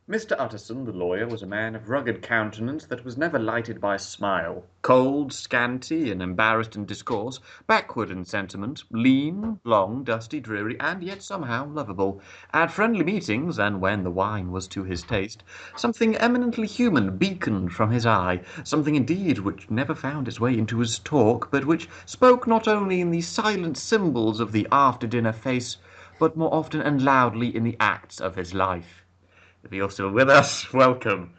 Mr. Utterson, the lawyer, was a man of rugged countenance that was never lighted by a smile, cold, scanty, and embarrassed in discourse, backward in sentiment, lean, long, dusty, dreary, and yet somehow lovable. At friendly meetings, and when the wine was to his taste, something eminently human beaconed from his eye, something indeed which never found its way into his talk, but which spoke not only in the silent symbols of the after-dinner face, but more often and loudly in the acts of his life. If you're still with us, welcome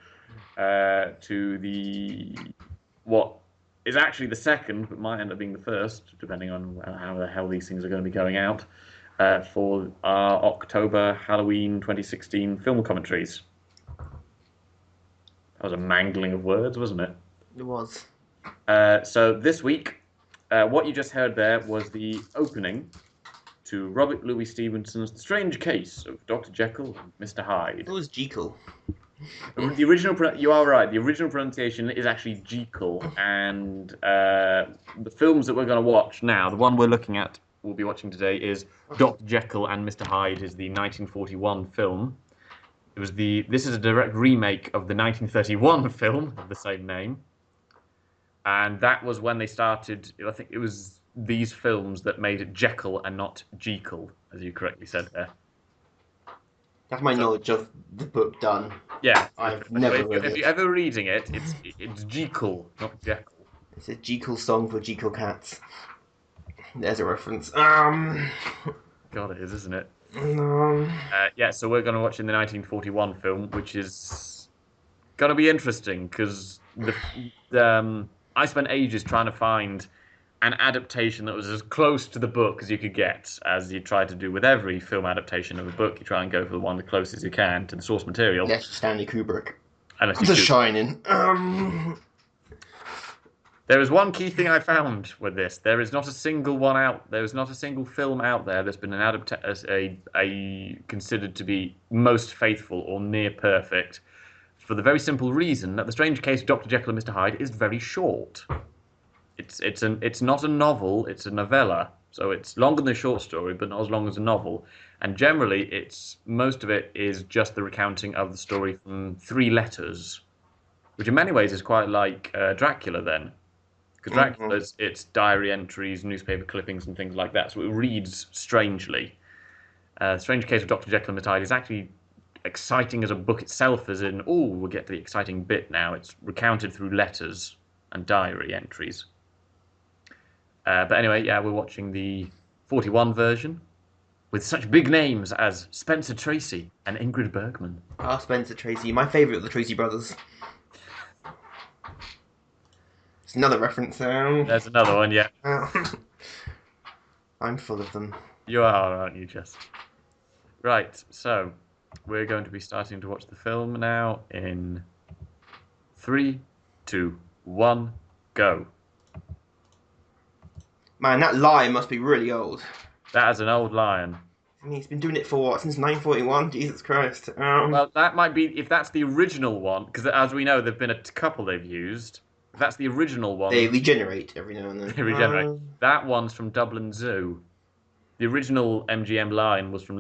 to what is actually the second, but might end up being the first, depending on how the hell these things are going to be going out, for our October Halloween 2016 film commentaries. That was a mangling of words, wasn't it? It was. So this week, what you just heard there was the opening to Robert Louis Stevenson's The Strange Case of Dr. Jekyll and Mr. Hyde. It was Jekyll. The original, you are right. The original pronunciation is actually Jekyll, and the films that we're going to watch now, the one we're looking at, we'll be watching today, is Dr. Jekyll and Mr. Hyde, is the 1941 film. This is a direct remake of the 1931 film of the same name, and that was when they started. I think it was these films that made it Jekyll and not Jekyll, as you correctly said there. That's my knowledge of the book done. Yeah, I've never read if it. you're ever reading it, it's Jekyll, not Jekyll. It's a Jekyll song for Jekyll cats. There's a reference. God, it is, isn't it? Um, Yeah, so we're going to watch in the 1941 film, which is going to be interesting because I spent ages trying to find an adaptation that was as close to the book as you could get, as you try to do with every film adaptation of a book. You try and go for the one the closest you can to the source material. That's Stanley Kubrick. Unless you The do. Shining. There is one key thing I found with this. There is not a single one out. There is not a single film out there that's been considered to be most faithful or near perfect, for the very simple reason that The Strange Case of Dr. Jekyll and Mr. Hyde is very short. It's not a novel. It's a novella, so it's longer than a short story, but not as long as a novel. And generally, most of it is just the recounting of the story from 3 letters, which in many ways is quite like Dracula then. Because Dracula, it's diary entries, newspaper clippings, and things like that. So it reads strangely. Strange Case of Dr. Jekyll and Mr. Hyde is actually exciting as a book itself, as in, oh, we'll get to the exciting bit now. It's recounted through letters and diary entries. But anyway, yeah, we're watching the 41 version with such big names as Spencer Tracy and Ingrid Bergman. Ah, Spencer Tracy. My favourite of the Tracy brothers. It's another reference. There's another one, yeah. I'm full of them. You are, aren't you, Jess? Right, so we're going to be starting to watch the film now in 3, 2, 1, go. Man, that lion must be really old. That is an old lion. I mean, he's been doing it for what, since 941? Jesus Christ. Well, that might be, if that's the original one, because as we know, there've been a couple they've used. If that's the original one... They regenerate every now and then. They regenerate. That one's from Dublin Zoo. The original MGM lion was from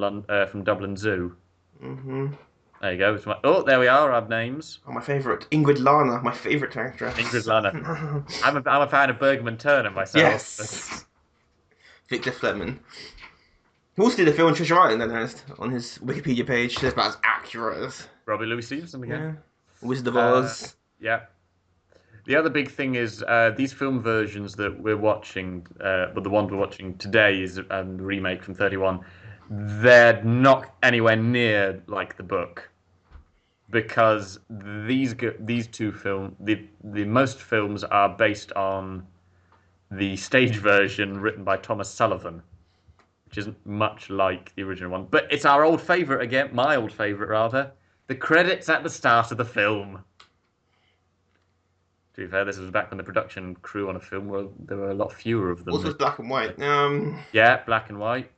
Dublin Zoo. Mm-hmm. There you go. Oh, there we are, our names. Oh, my favourite. Ingrid Lana, my favourite actress. Ingrid Lana. I'm a fan of Bergman Turner myself. Yes. Victor Fleming. He also did a film on Treasure Island, I noticed, on his Wikipedia page. That's about as accurate as... Robbie Louis Stevenson again. Yeah. Wizard of Oz. Yeah. The other big thing is these film versions that we're watching, but the one we're watching today is a remake from 31. They're not anywhere near like the book, because these two films, the most films are based on the stage version written by Thomas Sullivan, which isn't much like the original one. But it's our old favourite again, my old favourite rather, the credits at the start of the film. To be fair, this was back when the production crew on a film there were a lot fewer of them. Also, it's black and white. Yeah, black and white.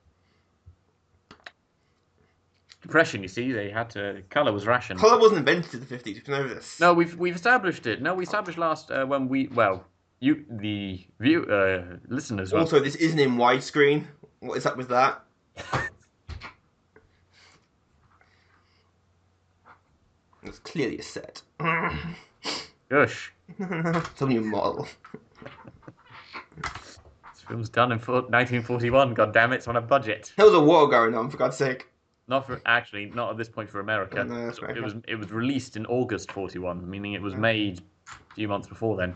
Depression, you see, they had to. Colour was rationed. Colour wasn't invented in the 50s. You know this. No, we've established it. No, we established last when listeners. Also, this isn't in widescreen. What is up with that? It's clearly a set. Gosh. It's a new model. This film's done in 1941. God damn it, it's on a budget. There was a war going on, for God's sake. Not at this point for America. No, that's It America. was released in August 41, meaning it was made a few months before then.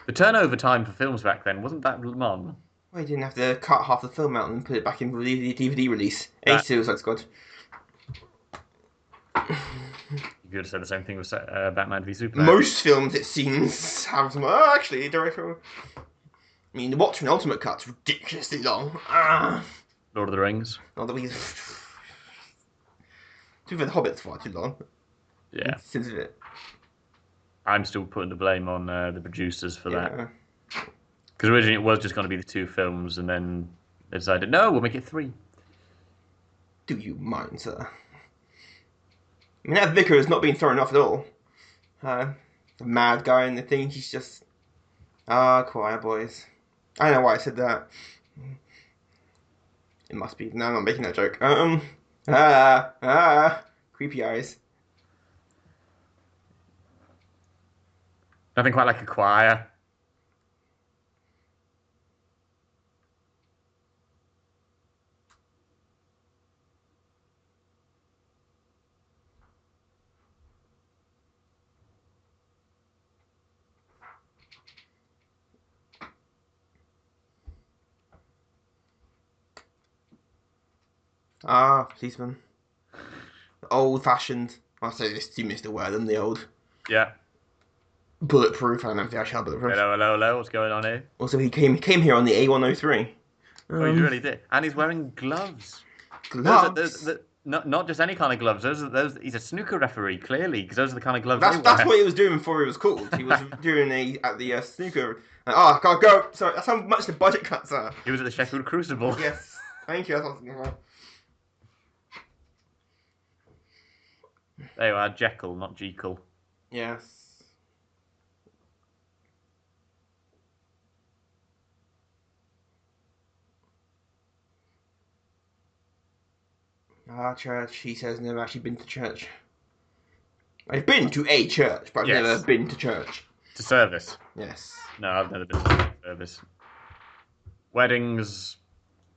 The turnover time for films back then wasn't that long. Well, you didn't have to cut half the film out and put it back in for the DVD release. That- Suicide Squad. You could have said the same thing with Batman v Superman. Most films, it seems, have some. Oh, actually, director. I mean, the Watchmen Ultimate Cut's ridiculously long. Lord of the Rings. Not that we. To be fair, The Hobbit's far too long. Yeah. Since it. I'm still putting the blame on the producers for that. Yeah. Because originally it was just going to be the 2 films, and then they decided, no, we'll make it 3. Do you mind, sir? I mean, that vicar is not being thrown off at all. The mad guy in the thing, he's just... quiet, boys. I don't know why I said that. It must be... No, I'm not making that joke. Creepy eyes. Nothing quite like a choir. Policeman. Old-fashioned. I'll say this, you missed a word, than the old. Yeah. Bulletproof. I don't know if they actually are bulletproof. Hello, what's going on here? Also, he came here on the A103. Oh, he really did. And he's wearing gloves. Gloves? Not just any kind of gloves. He's a snooker referee, clearly, because those are the kind of gloves That's what he was doing before he was called. He was doing at the snooker. I gotta go. Sorry, that's how much the budget cuts are. He was at the Sheffield Crucible. Yes, thank you. That's what I was thinking about. There you are, Jekyll, not Jekyll. Yes. Church. He says never actually been to church. I've been to a church, but I've never been to church. To service. Yes. No, I've never been to service. Weddings.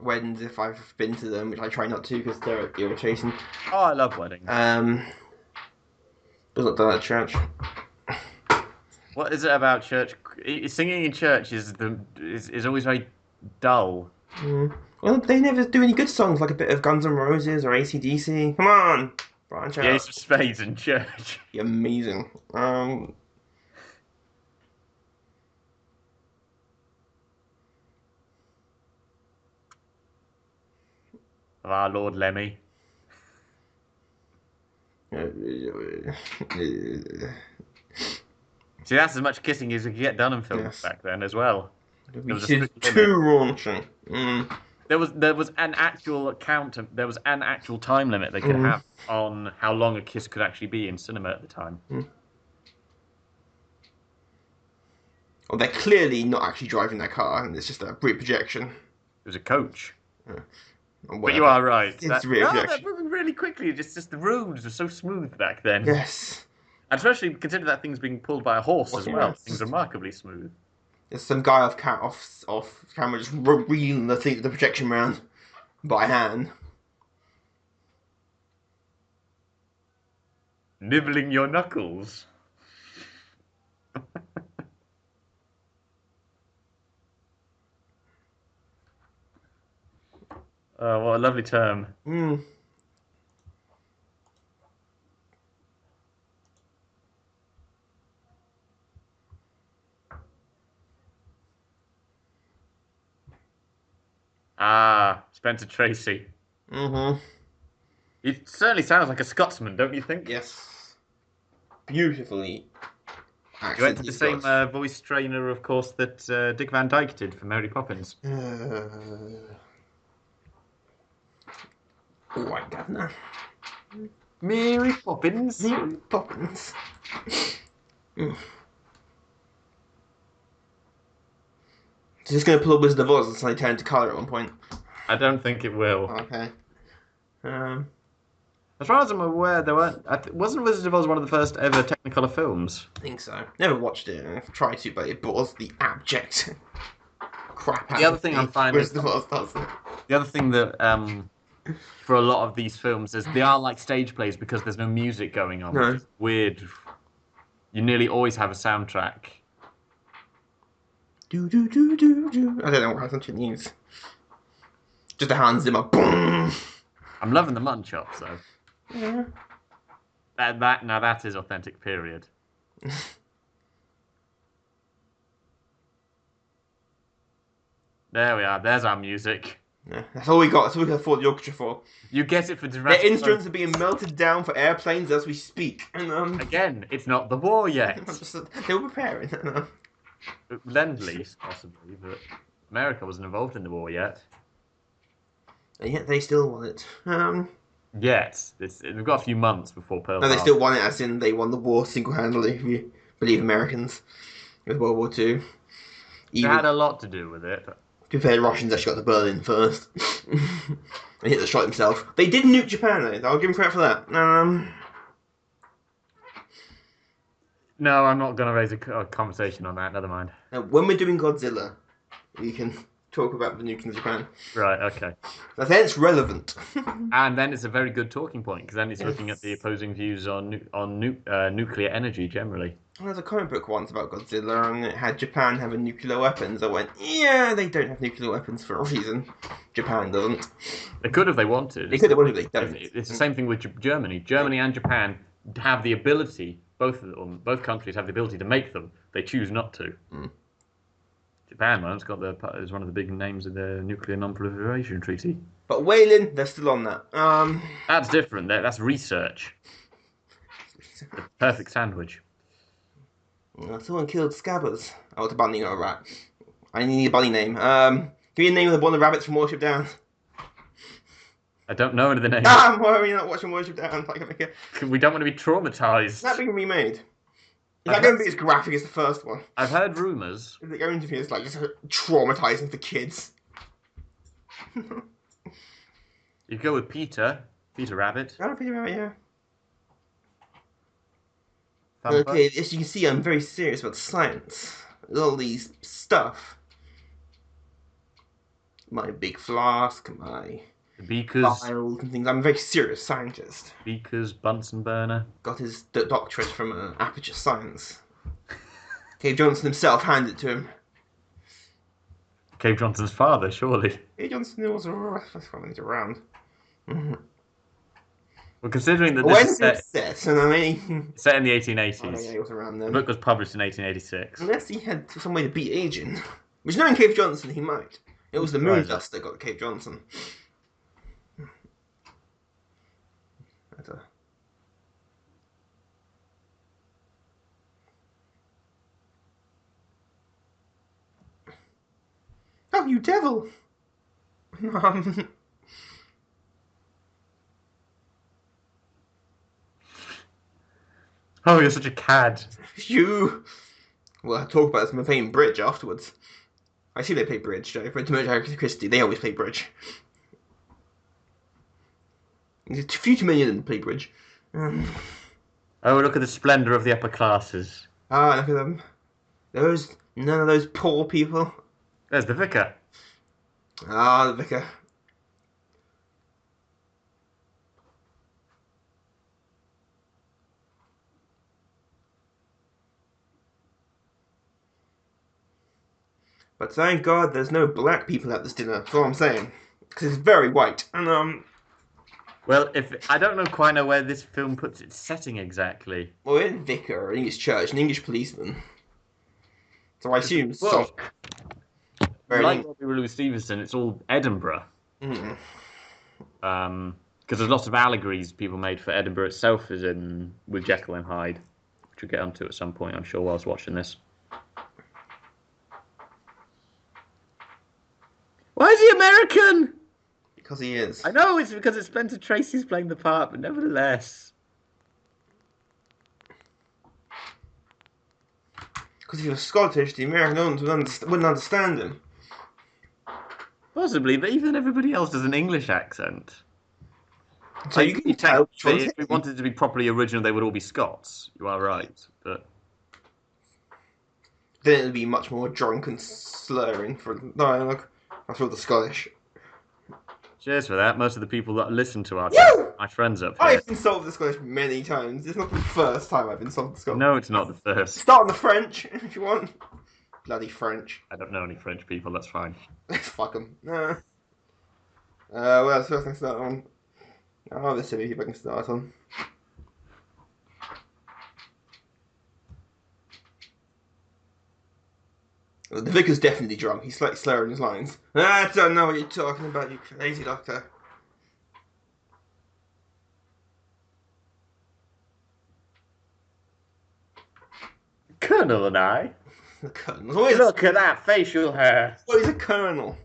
Weddings, if I've been to them, which I try not to because they're irritating. Oh, I love weddings. Was not done at church. What is it about church? Singing in church is always very dull. Well, they never do any good songs like a bit of Guns N' Roses or AC/DC. Come on, branch out. The Ace of Spades in church. Amazing. Of our Lord Lemmy. See, that's as much kissing as you could get done in films back then as well. Which is too raunchy. There was an actual there was an actual time limit they could have on how long a kiss could actually be in cinema at the time. Well, they're clearly not actually driving their car, and it's just a rear projection. It was a coach. But you are right. It's rear projection. They're moving really quickly. Just the roads were so smooth back then. Yes. And especially consider that thing's being pulled by a horse as well. Things remarkably smooth. There's some guy off camera just reeling the projection round by hand. Nibbling your knuckles. Oh, what a lovely term. Spencer Tracy. It certainly sounds like a Scotsman, don't you think? Yes. Beautifully. You went to the same voice trainer, of course, that Dick Van Dyke did for Mary Poppins. White governor. Mary Poppins. Mary Poppins. Is this going to pull a Wizard of Oz and suddenly turn into colour at one point? I don't think it will. Okay. As far as I'm aware, there weren't. Wasn't Wizard of Oz one of the first ever Technicolor films? I think so. Never watched it. I've tried to, but it bores the abject crap The out other of thing I'm me. finding, Whereas the first does. the other thing that for a lot of these films is they are like stage plays because there's no music going on, which No. is weird. You nearly always have a soundtrack. Do do do do do. I don't know what happens to news. Just a Hans Zimmer. Boom. I'm loving the mutton chops though. Yeah. That now that is authentic period. There we are. There's our music. Yeah, that's all we got. That's all we can afford the orchestra for. You get it for Their Jurassic instruments are being melted down for airplanes as we speak. And Again, it's not the war yet. they were preparing. Lend-Lease, possibly, but America wasn't involved in the war yet. And yet they still won it. Yet. We've got a few months before Pearl No, they Harbor. still won it as in they won the war single-handedly, if you believe Americans, with World War II. It had a lot to do with it. To be fair, the Russians actually got to Berlin first. And Hitler shot himself. They did nuke Japan, though. I'll give him credit for that. No, I'm not going to raise a conversation on that. Never mind. Now, when we're doing Godzilla, we can talk about the nuking of Japan. Right, okay. Then it's relevant. And then it's a very good talking point, because then it's looking at the opposing views on nuclear energy generally. There's a comic book once about Godzilla, and it had Japan having nuclear weapons. I went, yeah, they don't have nuclear weapons for a reason. Japan doesn't. They could if they wanted. They could have wanted, they don't. It's the same thing with Germany. Germany and Japan have the ability, both countries have the ability to make them. They choose not to. Mm. Japan, man, is one of the big names of the Nuclear Non-Proliferation Treaty. But Whaling, they're still on that. That's different. That's research. The perfect sandwich. Someone killed Scabbers. Oh, it's a bunny, not a rat. I need a bunny name. Give me a name of one of the rabbits from Worship Down. I don't know any of the names. Why are we not watching Worship Down? We don't want to be traumatized. Is that being remade? Is that going to be as graphic as the first one? I've heard rumours. Is it going to be as like just traumatizing for kids? You go with Peter Rabbit. Oh, Peter Rabbit, yeah. Thumper. Okay, as you can see, I'm very serious about science. With all these stuff. My big flask, my The beakers. vials and things. I'm a very serious scientist. Beakers, Bunsen burner. Got his doctorate from Aperture Science. Cave Johnson himself handed it to him. Cave Johnson's father, surely. Cave Johnson was around. Well, considering that When this did is it set? And I mean, set in the oh, 1880s. yeah, he was around The then. book was published in 1886. Unless he had some way to beat aging. Which knowing Cave Johnson, he might. It was the moon Right. dust that got Cave Johnson. Oh, you devil! Oh, you're such a cad. You! Well, I'll talk about this when we're playing bridge afterwards. I see they play bridge, Joe. For Agatha Christie, they always play bridge. There's a few too many of them play bridge. Oh, look at the splendour of the upper classes. Ah, look at them. None of those poor people. There's the vicar. Ah, the vicar. But thank God there's no black people at this dinner. That's all I'm saying. Because it's very white. And, Well, I don't quite know where this film puts its setting exactly. well, we're in vicar, an English church, an English policeman. So I assume some... very Like Robbie Louis Stevenson, it's all Edinburgh. Mm. Because there's lots of allegories people made for Edinburgh itself, as in with Jekyll and Hyde, which we'll get onto at some point, I'm sure, whilst watching this. Why is he American? Because he is. I know it's because it's Spencer Tracy's playing the part, but nevertheless. Because if he was Scottish, the American audience wouldn't understand him. Possibly, but even everybody else does an English accent. So you can tell which one's technically, if we him. wanted it to be properly original, they would all be Scots. You are right, but Then it'd be much more drunk and slurring for dialogue. That's all the Scottish. cheers for that. Most of the people that listen to our chat, Woo! my friends up here. I've insulted the Scottish many times. It's not the first time I've insulted the Scottish. No, it's not the first. Start on the French if you want. Bloody French. I don't know any French people. That's fine. Fuck them. What else I can start on? Oh, there's so many people I can start on. Well, the vicar's definitely drunk. He's slightly slurring his lines. I don't know what you're talking about, you crazy doctor. Colonel and I. The colonel's always Look at that facial hair. always a colonel.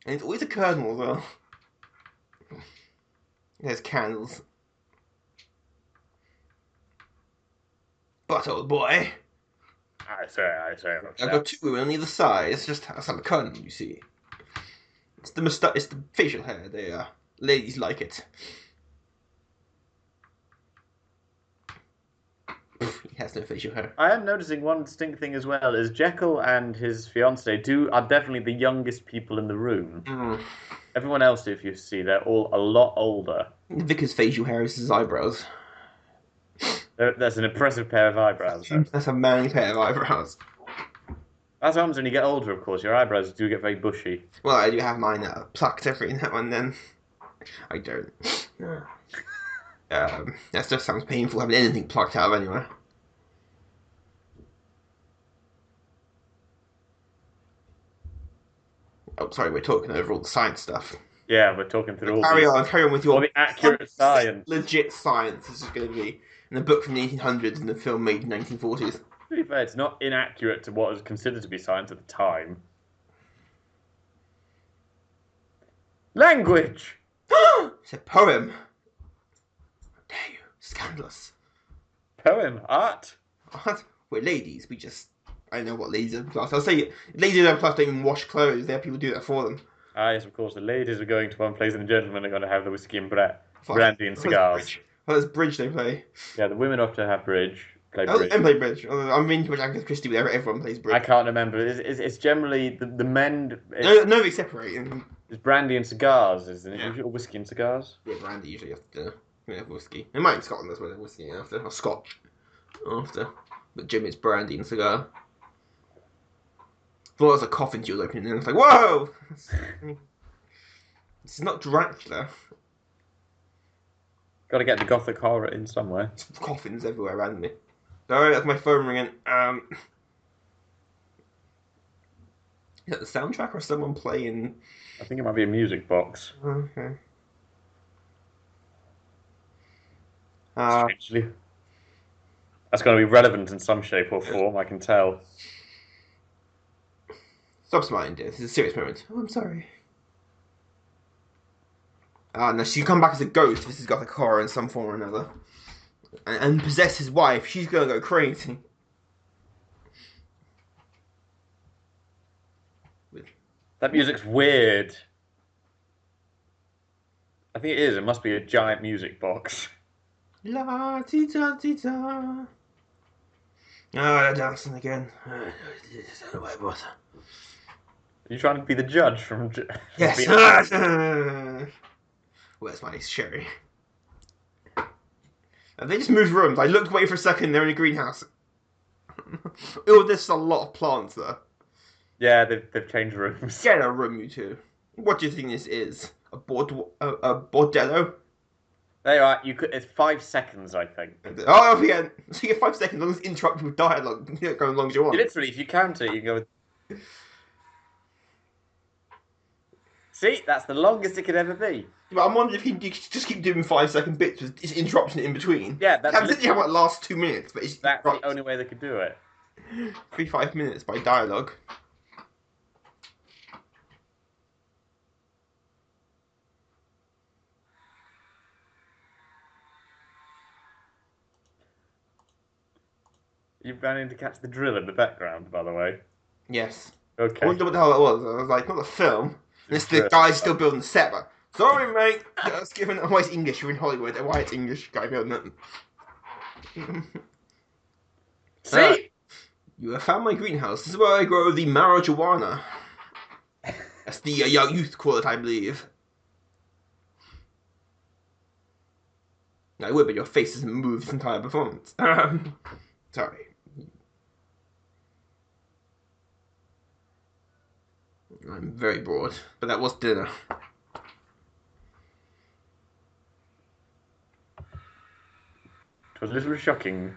And it's always a colonel as well. There's candles. But old boy, I say. I've got 2 women on either side. It's just that's how the colonel, you see. It's the it's the facial hair. The ladies like it. He has no facial hair. I am noticing one distinct thing as well is Jekyll and his fiancée are definitely the youngest people in the room. Mm. Everyone else, if you see, they're all a lot older. The vicar's facial hair is his eyebrows. That's an impressive pair of eyebrows. That's a manly pair of eyebrows. That's what happens when you get older, of course. Your eyebrows do get very bushy. Well, I do have mine plucked every now and then. I don't. That just sounds painful having anything plucked out of anywhere. Oh, sorry, we're talking over all the science stuff. Yeah, we're talking through all Carry on with your all the accurate science. legit science. This is going to be in the book from the 1800s and the film made in the 1940s. To be fair, it's not inaccurate to what was considered to be science at the time. Language! It's a poem. How dare you? Scandalous. Poem, art. What? We're ladies. We just... I know what ladies are plus. I'll say ladies are plus don't even wash clothes. They have people do that for them. Ah, yes, of course. The ladies are going to one place and the gentlemen are going to have the whiskey and brandy and cigars. Well, that's bridge they play. Yeah, the women often have bridge. Play bridge. And play bridge. I'm reading too much Agatha Christie, but everyone plays bridge. I can't remember. It's generally the men. No, they separate. It's brandy and cigars, isn't it? Usually whiskey and cigars. Yeah, brandy usually after whiskey. It might be Scotland as well. Whiskey after or Scotch after. But Jim, it's brandy and cigar. I thought it was a coffin she was opening, and I was like, whoa! This is not Dracula. Got to get the gothic horror in somewhere. Coffins everywhere around me. Alright, that's my phone ringing. Is that the soundtrack or someone playing? I think it might be a music box. Okay. Strangely. That's going to be relevant in some shape or form, I can tell. Stop smiling, dear. This is a serious moment. Oh, I'm sorry. No, she can come back as a ghost if this has got a horror in some form or another. And possess his wife. She's going to go crazy. That music's weird. I think it is. It must be a giant music box. La ti da ti da. Oh, they're dancing again. Are you trying to be the judge from... Yes. Where's my sherry? They just moved rooms. I looked away for a second. They're in a greenhouse. Oh, there's a lot of plants there. Yeah, they've changed rooms. Get a room, you two. What do you think this is? A bordello? There you are. It's 5 seconds, I think. Oh, again. So you get 5 seconds. As long as it's interrupted with dialogue. You don't go as long as you want. Literally, if you count it, you go... See, that's the longest it could ever be. But I'm wondering if you can just keep doing 5-second bits with this interruption in between. Yeah, that's literally how it lasts 2 minutes, but it's that's the only way they could do it. 5 minutes by dialogue. You managed to catch the drill in the background, by the way. Yes. Okay. I wonder what the hell that was. I was like, not the film. And it's the guy still building the set, but Sorry, mate. Just given. Why it's English? You're in Hollywood. Why it's English? Guy, See? You have found my greenhouse. This is where I grow the marijuana. That's the young youth call it, I believe. I would, but your face hasn't moved this entire performance. Sorry. I'm very bored, but that was dinner. It was a little shocking.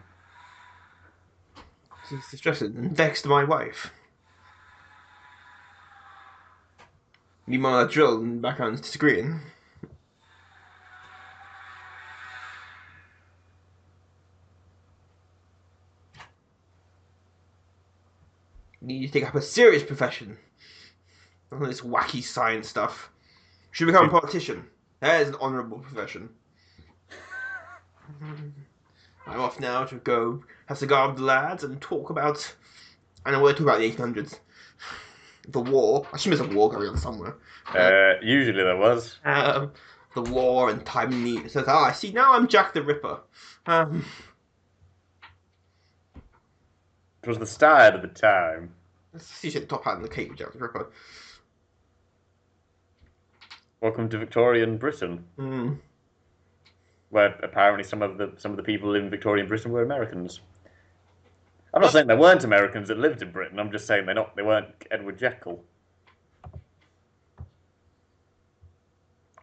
It's distressed and vexed my wife. Meanwhile, that drill in the background screen. You need to take up a serious profession. None of this wacky science stuff. Should become a politician. That is an honourable profession. I'm off now to go have a cigar with the lads and talk about. I know we're talking about the 1800s. The war. I assume there's a war going on somewhere. Usually there was. The war and time and need. So, I see. Now I'm Jack the Ripper. It was the style of the time. Let's see the top hat and the cape with Jack the Ripper. Welcome to Victorian Britain, where apparently some of the people in Victorian Britain were Americans. I'm not saying there weren't Americans that lived in Britain. I'm just saying they weren't Edward Jekyll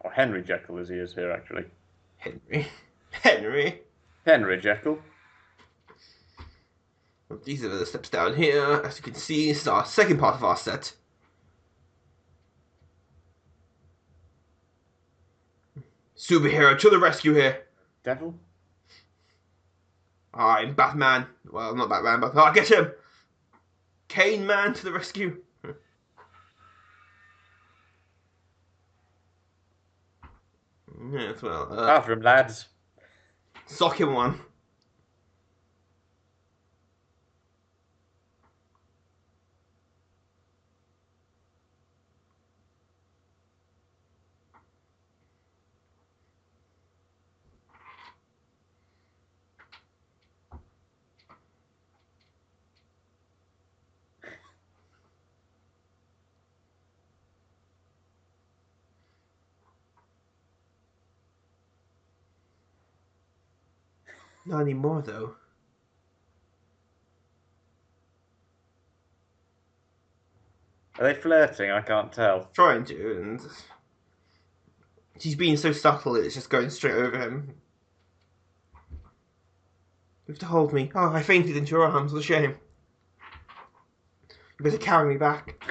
or Henry Jekyll, as he is here actually. Henry Jekyll. Well, these are the steps down here. As you can see, this is our second part of our set. Superhero to the rescue here. Devil? I'm Batman. Well, not Batman, but I'll get him. Cane Man to the rescue. Yes, well. After him, lads. Sock him one. Not anymore, though. Are they flirting? I can't tell. Trying to, and she's being so subtle it's just going straight over him. You have to hold me. Oh, I fainted into your arms. What a shame. You better carry me back.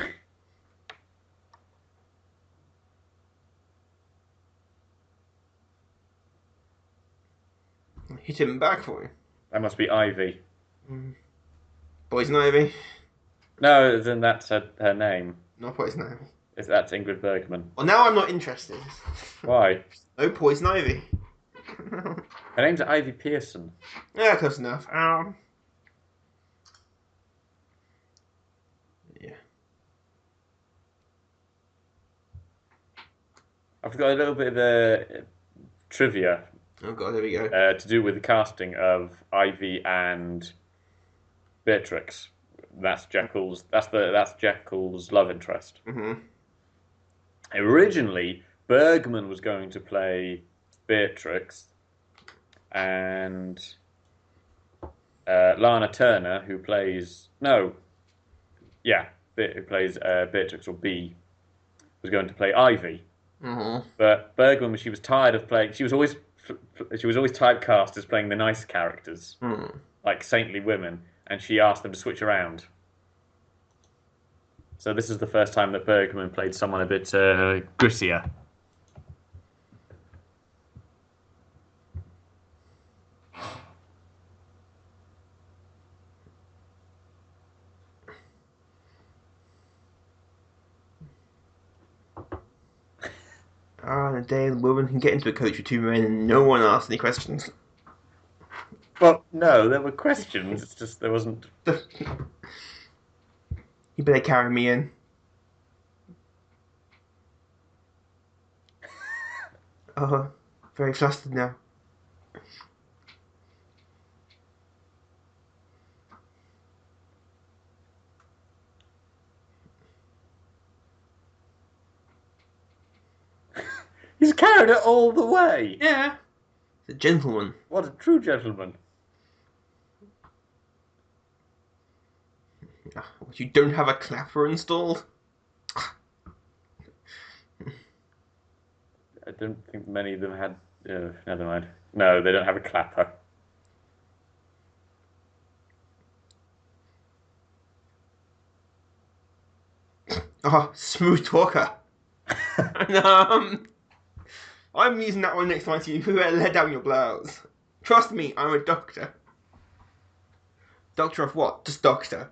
Hit him back for you. That must be Ivy. Poison Ivy. No, then that's her name. No Poison Ivy. That's Ingrid Bergman. Well, now I'm not interested. Why? No Poison Ivy. Her name's Ivy Pearson. Yeah, close enough. Yeah. I've got a little bit of trivia. Oh god, there we go. To do with the casting of Ivy and Beatrix. That's Jekyll's. That's Jekyll's love interest. Originally, Bergman was going to play Beatrix, and Lana Turner, who plays Beatrix or B, was going to play Ivy. But Bergman, she was tired of playing. She was always typecast as playing the nice characters, like saintly women, and she asked them to switch around. So this is the first time that Bergman played someone a bit grittier. The day the woman can get into a coach with two men and no one asks any questions. Well, no, there were questions. It's just there wasn't. You better carry me in. Oh, very flustered now. He's carried it all the way. Yeah. The gentleman. What a true gentleman. You don't have a clapper installed? I don't think many of them had. Never mind. No, they don't have a clapper. Oh, smooth talker. And, I'm using that one next time to you. Who let down your blouse? Trust me, I'm a doctor. Doctor of what? Just doctor.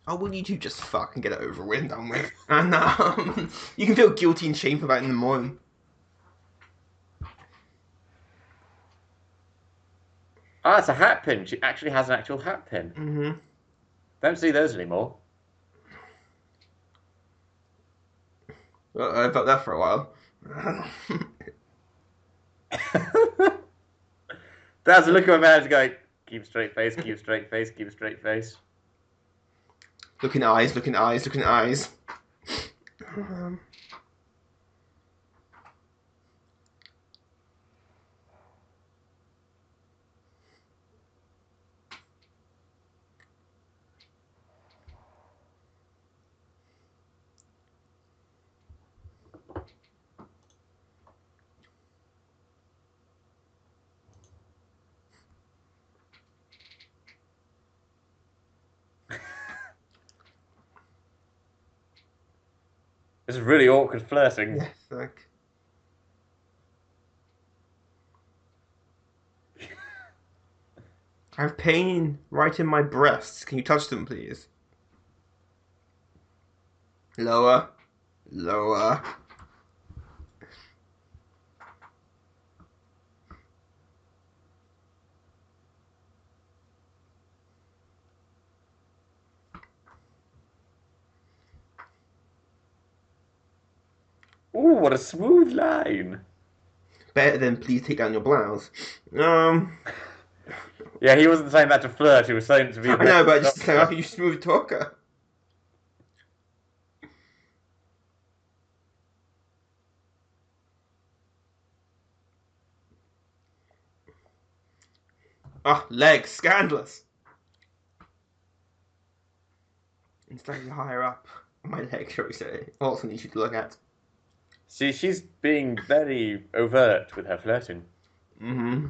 Oh, will you two just fuck and get it over with and done with? And you can feel guilty and shameful about it in the morning. Ah, it's a hat pin. She actually has an actual hat pin. Mm-hmm. Don't see those anymore. Well, I felt that for a while. That's a look at my man going, keep straight face, keep straight face, keep straight face. Looking eyes, looking eyes, looking eyes. This is really awkward flirting. Yes, like. I have pain right in my breasts. Can you touch them, please? Lower. Lower. Ooh, what a smooth line. Better than please take down your blouse. Yeah, he wasn't saying that to flirt, he was saying it to be a I know, but just doctor. like, you smooth talker. Ah, legs, scandalous. And slightly higher up, my leg, shall we say, also needs you to look at. See, she's being very overt with her flirting. Mm-hmm.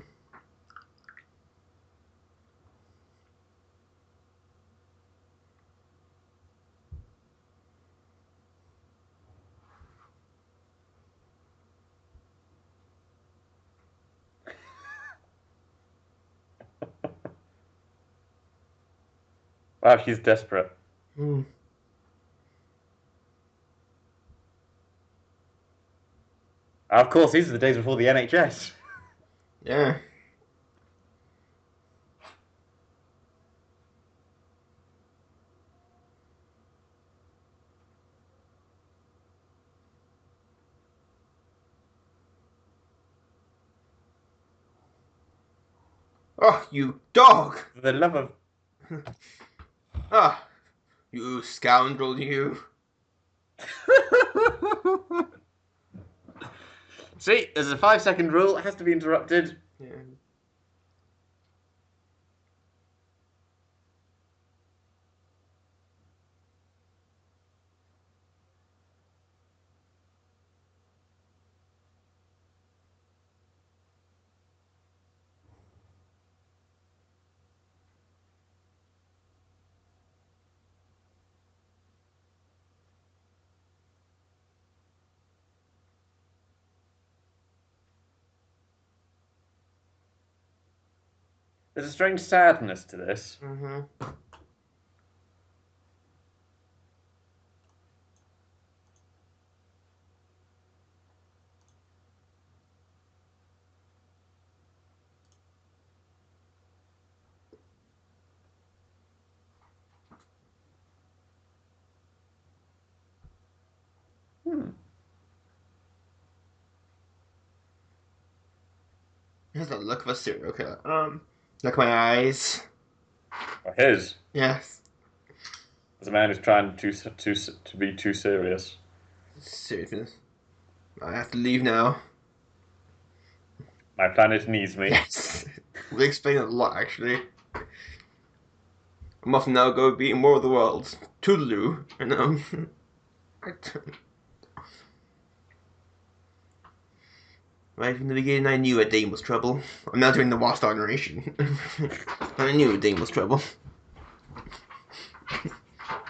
Wow, she's desperate. Mm. Of course, these are the days before the NHS. Yeah. Oh, you dog! For the love of... Ah, you scoundrel, you. See, there's a 5-second rule, it has to be interrupted. Yeah. There's a strange sadness to this. Mm-hmm. That's the look of a serial killer. Look at my eyes. His. Yes. As a man who's trying to be too serious. Seriousness. I have to leave now. My planet needs me. Yes. We explain it a lot, actually. I must now go be in War of the Worlds. Toodaloo. Right from the beginning, I knew a Dane was trouble. I'm now doing the Lost narration. I knew a Dane was trouble.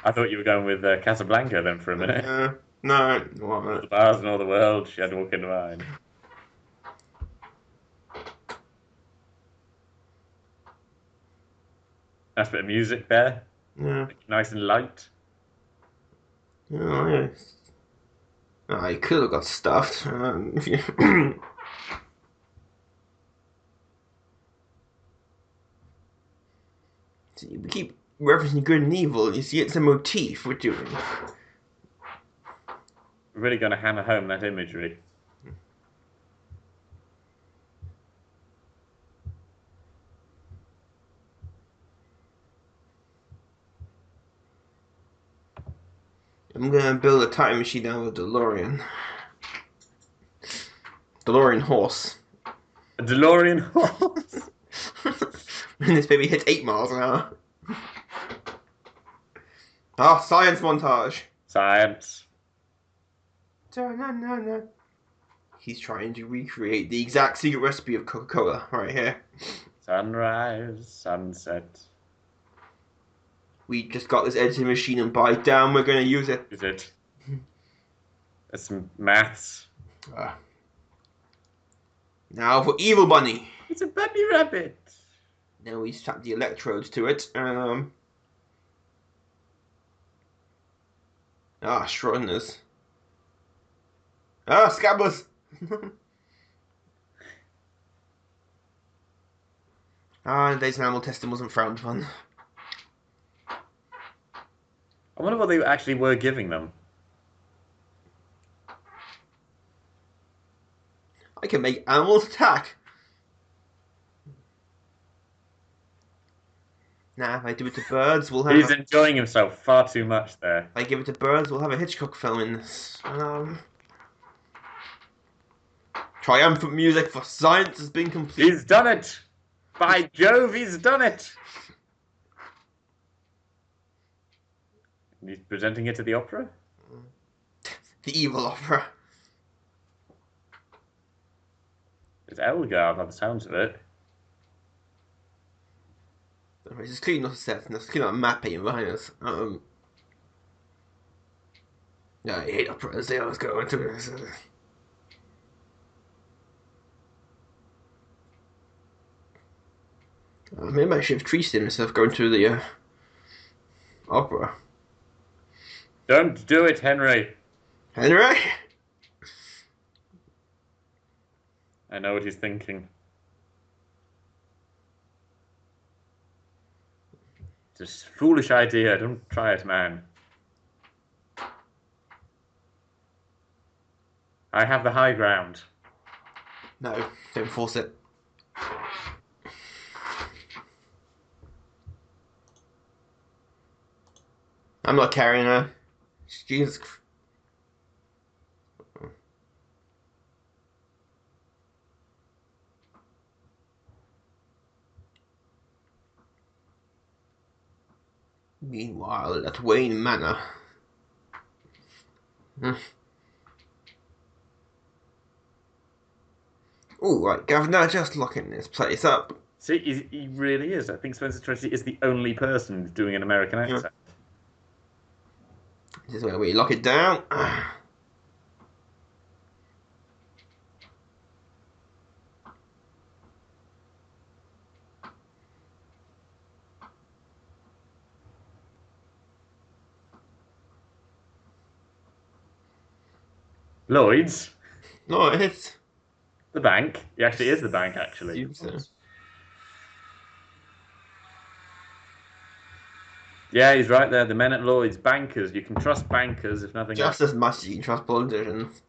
I thought you were going with Casablanca then for a minute. No. All the bars in all the world, she had to walk into mine. Nice bit of music there. Yeah. Nice and light. Oh, yeah. I could have got stuffed. See, we keep referencing good and evil. You see, it's a motif we're doing. We're really going to hammer home that imagery. I'm gonna build a time machine out of a DeLorean. DeLorean horse. A DeLorean horse? And this baby hits 8 miles an hour. Ah, science montage. Science. He's trying to recreate the exact secret recipe of Coca-Cola right here. Sunrise, sunset. We just got this editing machine and by damn we're going to use it. Is it? There's some maths. Now for Evil Bunny. It's a bunny rabbit. Now we strap the electrodes to it. Schrodinger's. Scabbers. Today's animal testing wasn't frowned upon. I wonder what they actually were giving them. I can make animals attack. Nah, if I do it to birds, we'll have. He's enjoying himself far too much there. If I give it to birds, we'll have a Hitchcock film in this. Triumphant music for science has been completed. He's done it! By Jove, he's done it! And he's presenting it to the opera? The evil opera. It's Elgar by the sounds of it. It's just clearly not a set, and it's clearly not a map behind us. Yeah, I hate operas, they always go into this. Maybe I should have treated myself going to the opera. Don't do it, Henry. Henry? I know what he's thinking. It's a foolish idea. Don't try it, man. I have the high ground. No, don't force it. I'm not carrying her. Jesus. Meanwhile, at Wayne Manor. Oh, right, Governor, just locking this place up. See, he really is. I think Spencer Tracy is the only person doing an American accent. This is where we lock it down. Lloyd's? No, it's... The bank? He actually is the bank, actually. So. Yeah, he's right there. The men at Lloyd's, bankers. You can trust bankers if nothing else. Just as much as you can trust politicians.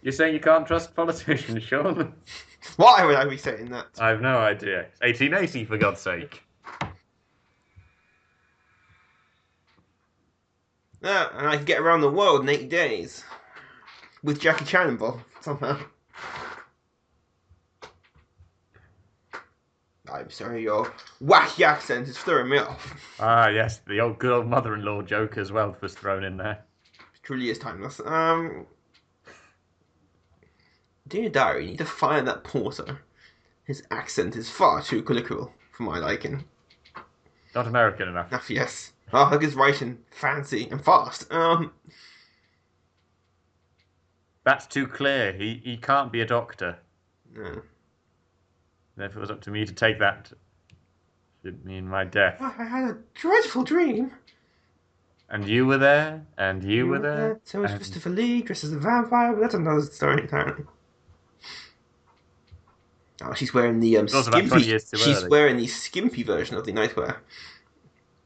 You're saying you can't trust politicians, Sean? Why would I be saying that? I have no idea. It's 1880, for God's sake. Yeah, and I could get around the world in 80 days. With Jackie Chan involved, somehow. I'm sorry, your wacky accent is throwing me off. Ah, yes, the old good old mother-in-law joke as well was thrown in there. It truly is timeless. Dear Diary, you need to fire that porter. His accent is far too colloquial for my liking. Not American enough. Enough, yes. Oh, look, his writing fancy and fast. That's too clear. He can't be a doctor. No. If it was up to me to take that, it'd mean my death. Oh, I had a dreadful dream. And you were there, and you were there. So was Christopher Lee dressed as a vampire, but that's another story entirely. Oh, she's wearing the also about 20 skimpy. years too She's early. wearing the skimpy version of the nightwear.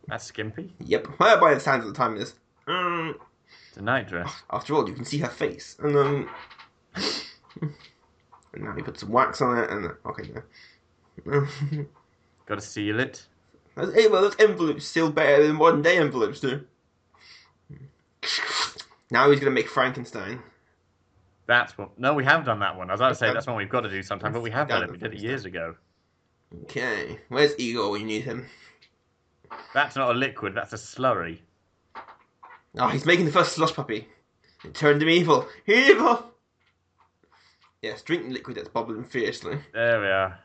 That's skimpy. Yep. Well, by the sounds of the time, it is. It's a night dress. After all, you can see her face, and and now he put some wax on it, and okay, no. Got to seal it. Hey, well, those envelopes still better than modern day envelopes do. Now he's gonna make Frankenstein. That's what. No, we have done that one. I was about to say that's one we've got to do sometime, but we have done it. We did it years ago. Okay, where's Igor when you need him? That's not a liquid. That's a slurry. Oh, he's making the first slush puppy. It turned him evil. Evil! Yes, drink liquid that's bubbling fiercely. There we are.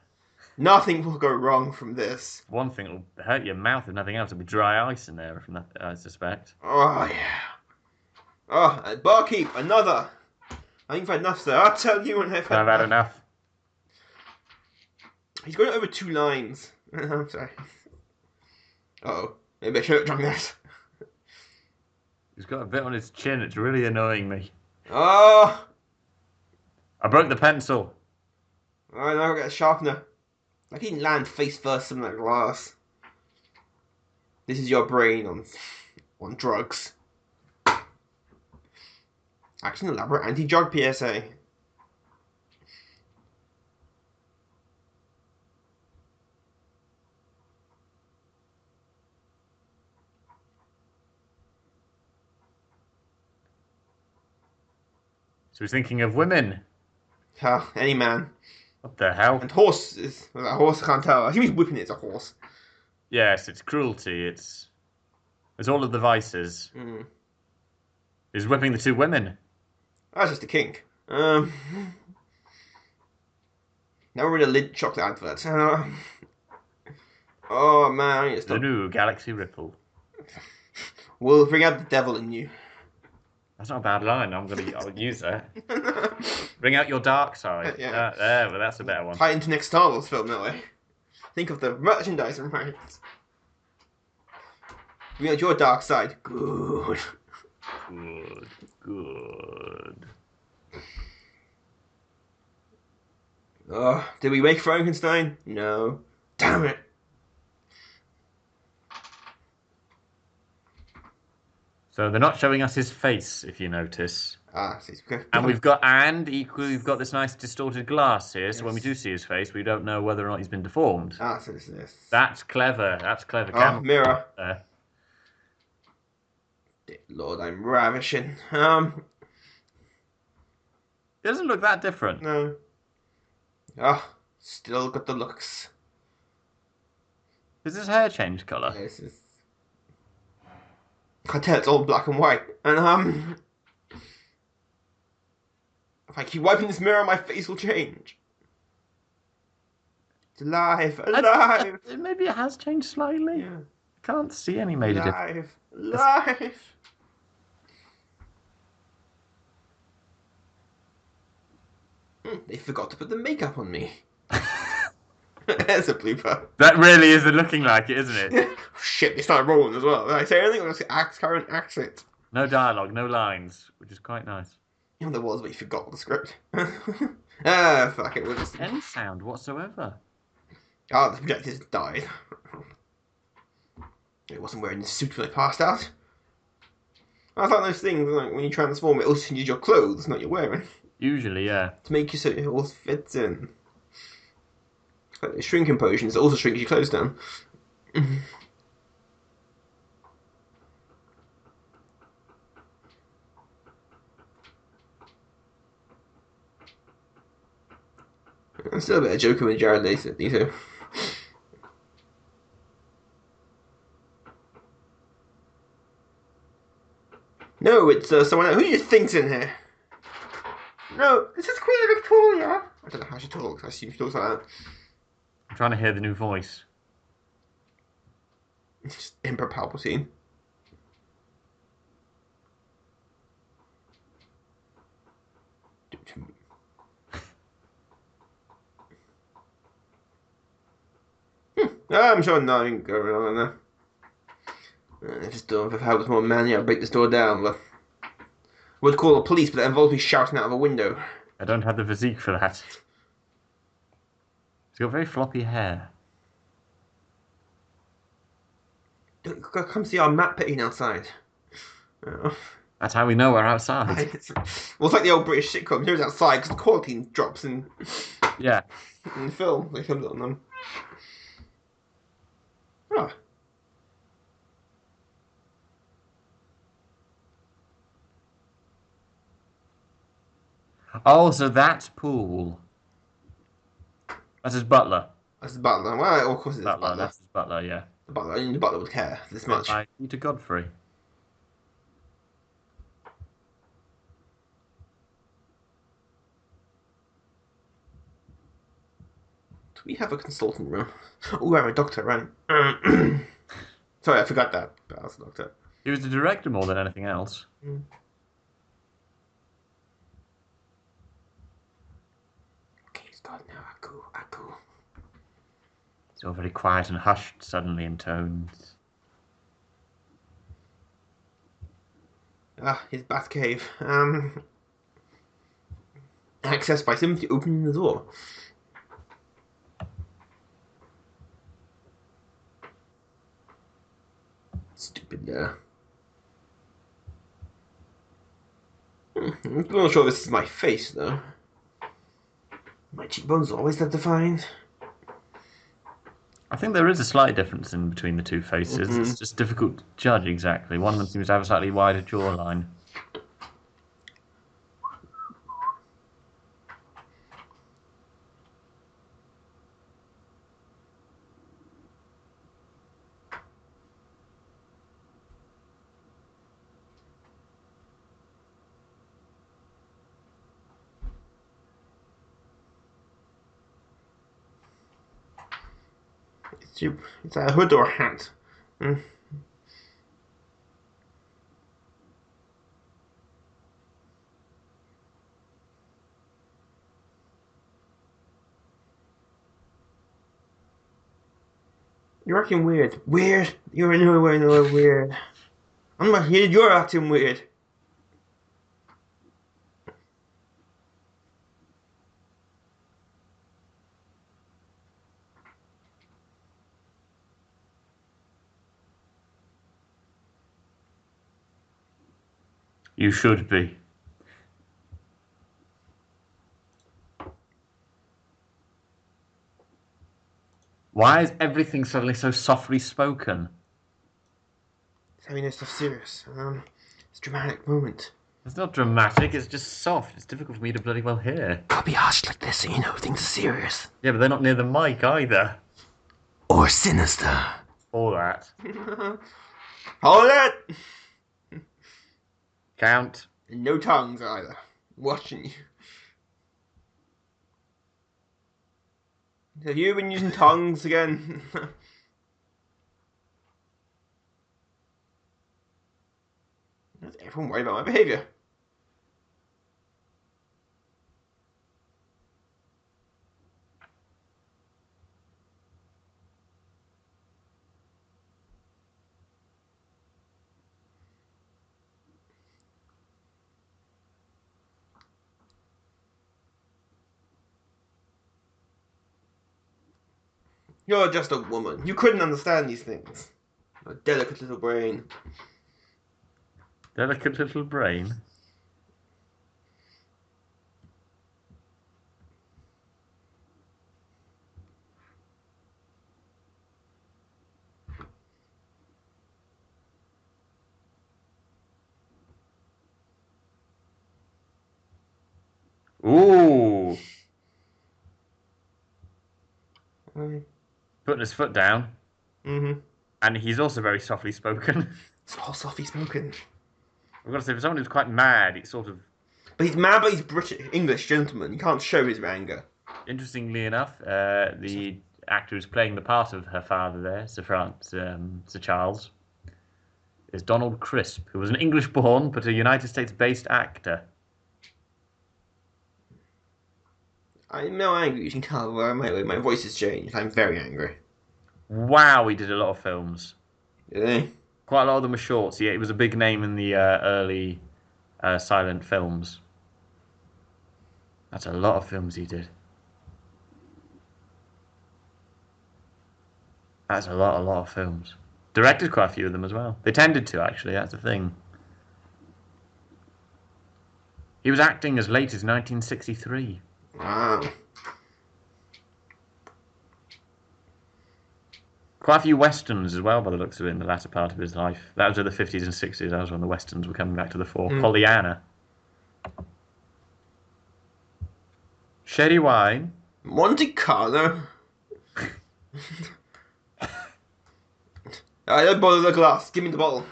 Nothing will go wrong from this. One thing will hurt your mouth if nothing else. It'll be dry ice in there, from that, I suspect. Oh, yeah. Oh, barkeep, another. I think I've had enough, sir. I'll tell you when I've I've had enough. He's going over 2 lines. I'm sorry. Uh-oh. Maybe I should have drunk this. He's got a bit on his chin. It's really annoying me. Oh! I broke the pencil. I now get a sharpener. Like he didn't land face first in that glass. This is your brain on drugs. Action elaborate anti-drug PSA. So he's thinking of women. Any man. What the hell? And horses. Was that a horse? I can't tell. I think he's whipping it as a horse. Yes, it's cruelty. It's all of the vices. He's whipping the 2 women. That's just a kink. Now we're in a Lid chocolate advert. Oh man, I need to stop. The new Galaxy Ripple. We'll bring out the devil in you. That's not a bad line. I'll use that. Bring out your dark side. Yeah. There, but that's a better one. Tie into next Star Wars film that way. Think of the merchandising rights. Bring out your dark side. Good. Good. Oh, did we make Frankenstein? No. Damn it. So they're not showing us his face, if you notice. Ah, see, okay. And we've got this nice distorted glass here, so when we do see his face, we don't know whether or not he's been deformed. Ah, so this is this. That's clever. That's clever. Oh, mirror. There. Lord, I'm ravishing. It doesn't look that different. No. Ah, still got the looks. Does his hair change colour? This is... I can tell it's all black and white. And, if I keep wiping this mirror, my face will change. It's alive. Alive! Maybe it has changed slightly. Yeah. I can't see any major difference. Alive. They forgot to put the makeup on me. There's a blooper. That really is looking like it, isn't it? Shit, they started rolling as well. Did I say anything? It was current accent. No dialogue, no lines, which is quite nice. You know there was, but you forgot the script. Fuck it. We'll just... Any sound whatsoever. Oh, the projector's died. It wasn't wearing the suit when I passed out. I like those things, like when you transform, it also changes your clothes, not your wearing. Usually, yeah. To make you so it all fits in. Like shrinking potions also shrinks your clothes down. I'm still a bit of joking with Jared Leto. No, it's someone else. Who do you think's in here? No, this is Queen Victoria. I don't know how she talks. I assume she talks like that. I'm trying to hear the new voice. It's just Emperor Palpatine. I'm sure nothing going on there. If this door was more manly, I'd break this door down. But I would call the police, but that involves me shouting out of a window. I don't have the physique for that. He's got very floppy hair. Come see our map pitting outside. Oh. That's how we know we're outside. Well, it's like the old British sitcom. Here's outside because the quality drops in. Yeah. In the film, they comes on them. Oh. Oh, so that's Poole. That's his butler. That's the butler. Well, of course it's Butler. butler. That's his butler, yeah. The butler. Only the butler would care this much. By Peter Godfrey. Do we have a consultant room? Oh, I'm a doctor, right? Sorry, I forgot that. But I was a doctor. He was the director more than anything else. Okay, it's gone now. Aku. It's all very quiet and hushed suddenly in tones. His bat cave. Accessed by simply opening the door. Stupid, I'm not sure this is my face, though. My cheekbones always that defined. I think there is a slight difference in between the two faces. It's just difficult to judge exactly. One of them seems to have a slightly wider jawline. It's a hood or a hat. You're acting weird. Weird? You're nowhere weird. I'm not here. You're acting weird. You should be. Why is everything suddenly so softly spoken? It's having this stuff serious. It's a dramatic moment. It's not dramatic, it's just soft. It's difficult for me to bloody well hear. Can't be hushed like this so you know things are serious. Yeah, but they're not near the mic either. Or sinister. Or that. Hold it! Count. And no tongues either. Watching you. Have you been using tongues again? Is everyone worried about my behaviour? You're just a woman. You couldn't understand these things. A delicate little brain. Delicate little brain. Ooh. Mm-hmm. Putting his foot down. Mm-hmm. And he's also very softly spoken. It's all softly spoken. I've got to say, for someone who's quite mad, it's sort of, But he's mad, but he's British, English gentleman. He can't show his anger. interestingly enough, the actor who's playing the part of her father there, Sir Charles, is Donald Crisp, who was an English-born but a United States-based actor. I'm no angry. You can tell by my voice has changed. I'm very angry. Wow, he did a lot of films. Really? Quite a lot of them were shorts. Yeah, he was a big name in the early silent films. That's a lot of films he did. That's a lot of films. Directed quite a few of them as well. They tended to, actually. That's the thing. He was acting as late as 1963. Wow. Quite a few westerns as well, by the looks of it, in the latter part of his life. That was in the 50s and 60s. That was when the westerns were coming back to the fore. Mm. Pollyanna. Sherry wine. Monte Carlo. I don't bother the glass. Give me the bottle.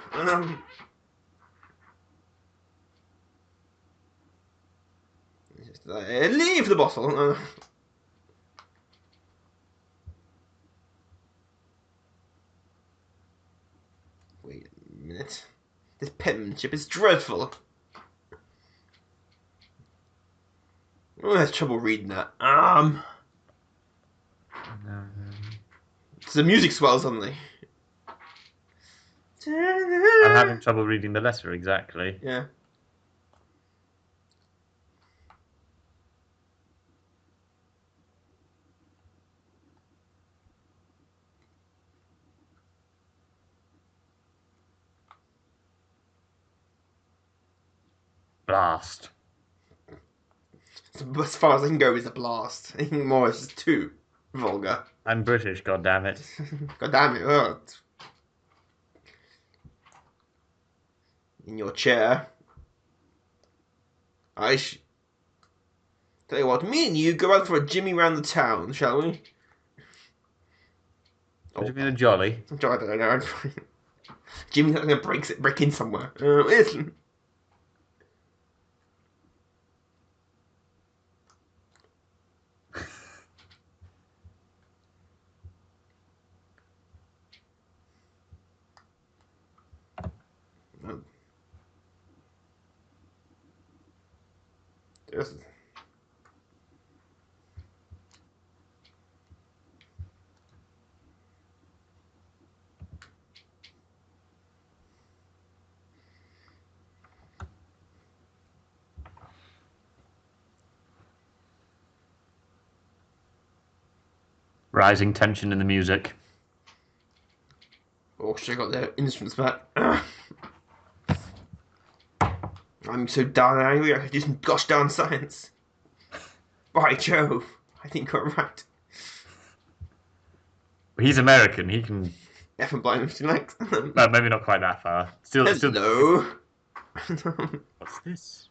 Leave the bottle. Wait a minute. This penmanship is dreadful. Oh, I have trouble reading that. The music swells suddenly. I'm having trouble reading the letter exactly. Yeah. Blast. As far as I can go is a blast. Anything more is just too vulgar. I'm British, goddammit. God damn it. Oh. In your chair. Tell you what, me and you go out for a jimmy round the town, shall we? Would you mean a jolly? I don't know. Jimmy's not going to break in somewhere. Listen. There's... Rising tension in the music. Oh, she got their instruments back. I'm so darn angry I could do some gosh darn science. By Jove, I think you're right. He's American. He can. F and blind if she likes. Well, maybe not quite that far. Still. Hello. What's this?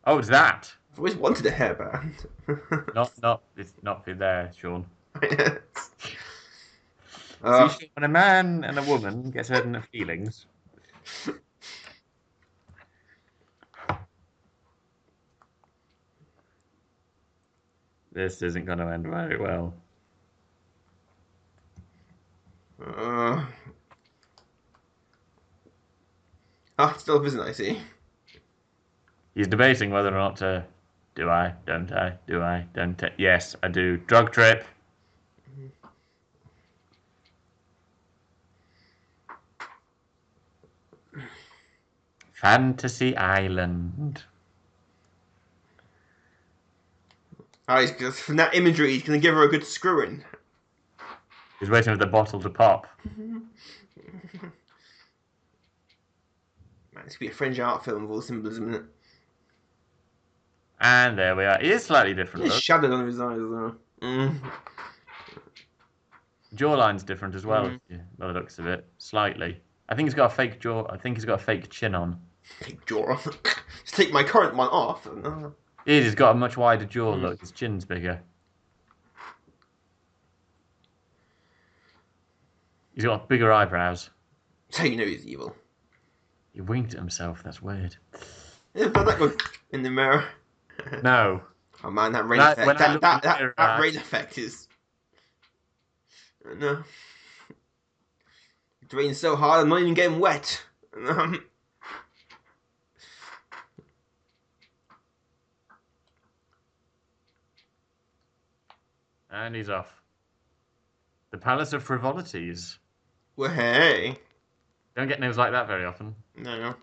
Oh, it's that. I've always wanted a hairband. It's not there, Sean. Yes. See, when a man and a woman get hurt in their feelings. This isn't going to end very well. Still isn't, I see. He's debating whether or not to. Do I? Don't I? Do I? Don't I? Yes, I do. Drug trip. Fantasy Island. From that imagery, he's going to give her a good screwing. He's waiting for the bottle to pop. Man, this could be a French art film with all the symbolism in it. And there we are. It is slightly different. There's shadowed under his eyes, though. Jawline's different as well, by the looks of it. Slightly. I think he's got a fake jaw. I think he's got a fake chin on. Take jaw off. Just take my current one off. He's got a much wider jaw. Mm. Look, his chin's bigger. He's got bigger eyebrows. So you know he's evil. He winked at himself. That's weird. Yeah, but that one in the mirror. No. Oh man, that rain When I, effect. when I look in the That mirror, rain effect is. No. It rains so hard, I'm not even getting wet. and he's off. The Palace of Frivolities. Well, hey. Don't get names like that very often. No.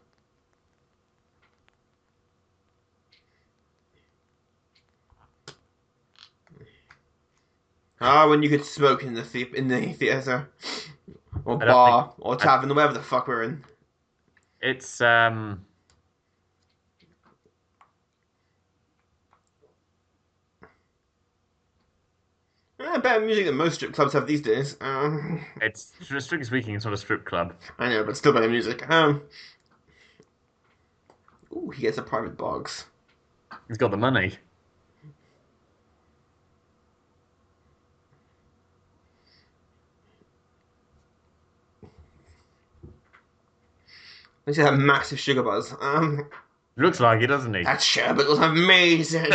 When you could smoke in the theater, or I don't think bar, or tavern, or whatever the fuck we're in. it's Better music than most strip clubs have these days. it's strictly speaking, it's not a strip club. I know, but still better music. Ooh, he gets a private box. He's got the money. They just have massive sugar buzz. Looks like it, doesn't he? That sherbet was amazing.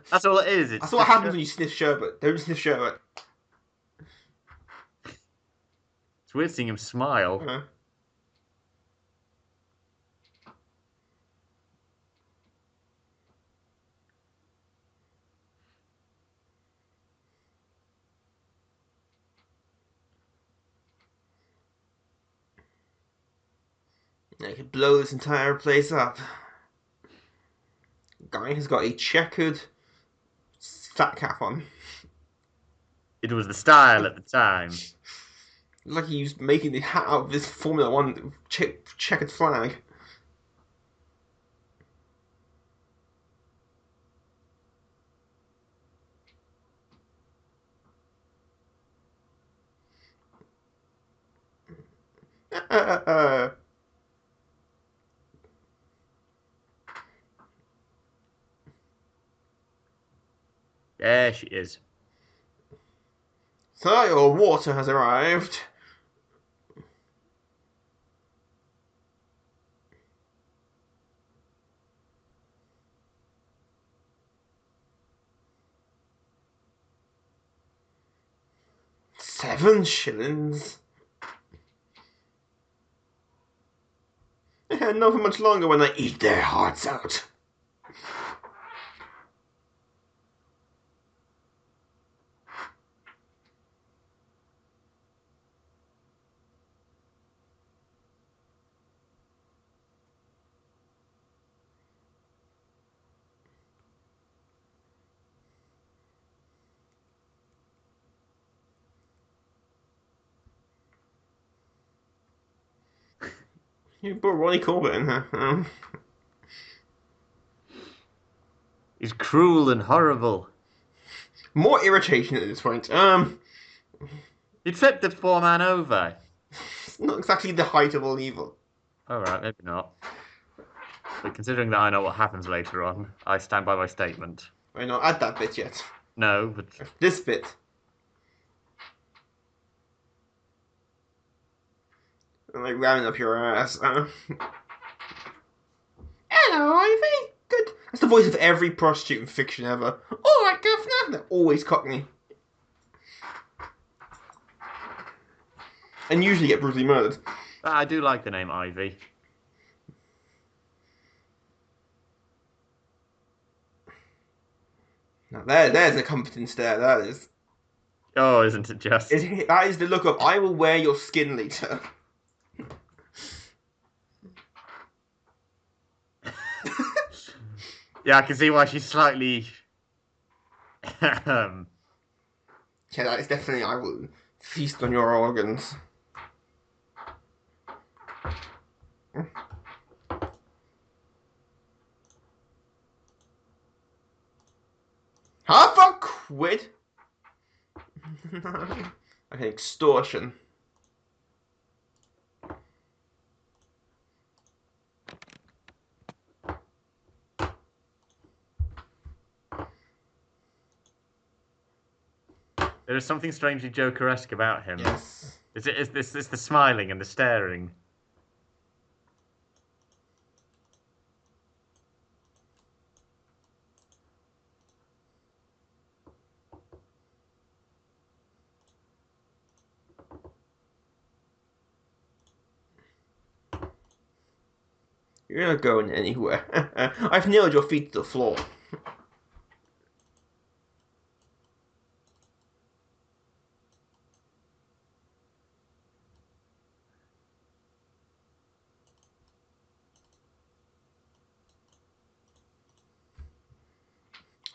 That's all it is. That's what happens when you sniff sherbet. Don't sniff sherbet. It's weird seeing him smile. I could blow this entire place up. Guy has got a checkered fat cap on. It was the style at the time. Like he was making the hat out of this Formula One checkered flag. There she is. So your water has arrived. £7. Not for much longer when I eat their hearts out. You brought Ronnie Corbett in here. He's cruel and horrible. More irritation at this point. He tripped the poor man over. It's not exactly the height of all evil. Alright, maybe not. But considering that I know what happens later on, I stand by my statement. Wait, not add that bit yet. No, but This bit. I'm like ramming up your ass. Hello, Ivy. Good. That's the voice of every prostitute in fiction ever. All right, governor. They're always cockney. And usually get brutally murdered. I do like the name Ivy. Now there's a comforting stare. That is. Oh, isn't it just? That is the look of I will wear your skin later. Yeah, I can see why she's slightly. Yeah, that is definitely I will feast on your organs. £1/2? Okay, extortion. There is something strangely Joker-esque about him. Yes. It's the smiling and the staring. You're not going anywhere. I've nailed your feet to the floor.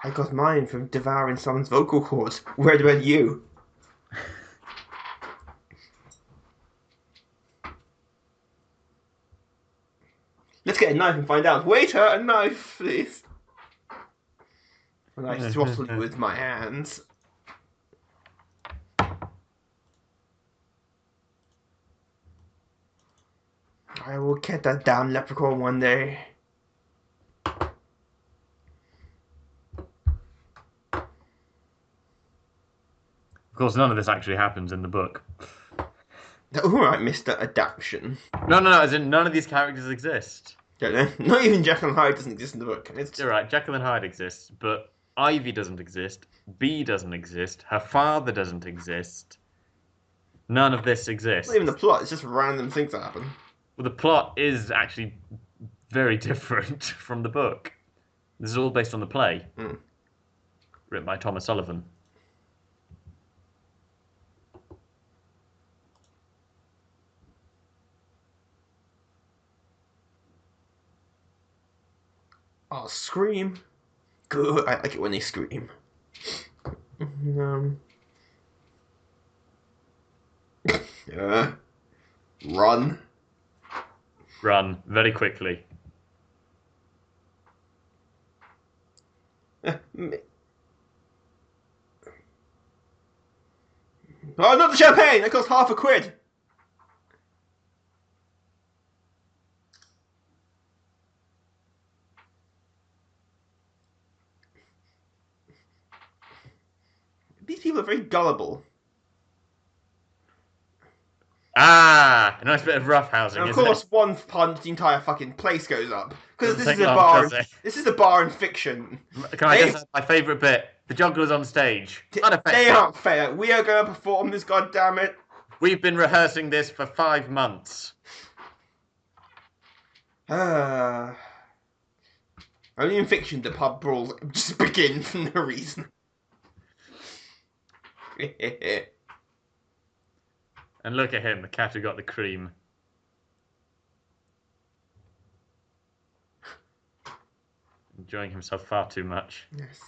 I got mine from devouring someone's vocal cords. Where about you? Let's get a knife and find out. Waiter, a knife, please. And I throttled you with my hands. I will get that damn leprechaun one day. Of course, none of this actually happens in the book. Alright, Mr. Adaption. No, as in none of these characters exist. Don't know. Not even Jekyll and Hyde doesn't exist in the book. You're right, Jekyll and Hyde exists, but Ivy doesn't exist, Bee doesn't exist, her father doesn't exist. None of this exists. Not even the plot, it's just random things that happen. Well, the plot is actually very different from the book. This is all based on the play, written by Thomas Sullivan. Oh, scream. Good. I like it when they scream. Run. Run very quickly. Oh, not the champagne! That cost £50. These people are very gullible. Ah, a nice bit of roughhousing. And of course, one punch, the entire fucking place goes up. Because this is a long, bar. does it? This is a bar in fiction. Can I just say my favourite bit? The jugglers on stage. They aren't fair. We are going to perform this, goddammit. We've been rehearsing this for 5 months. Only in fiction do pub brawls just begin for no reason. And look at him, the cat who got the cream. Enjoying himself far too much. Yes.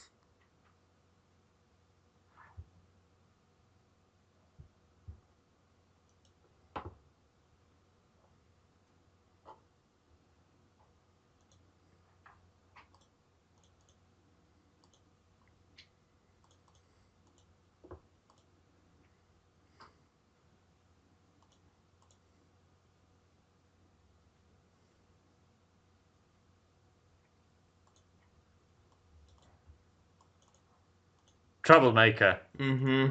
Troublemaker. Mm-hmm.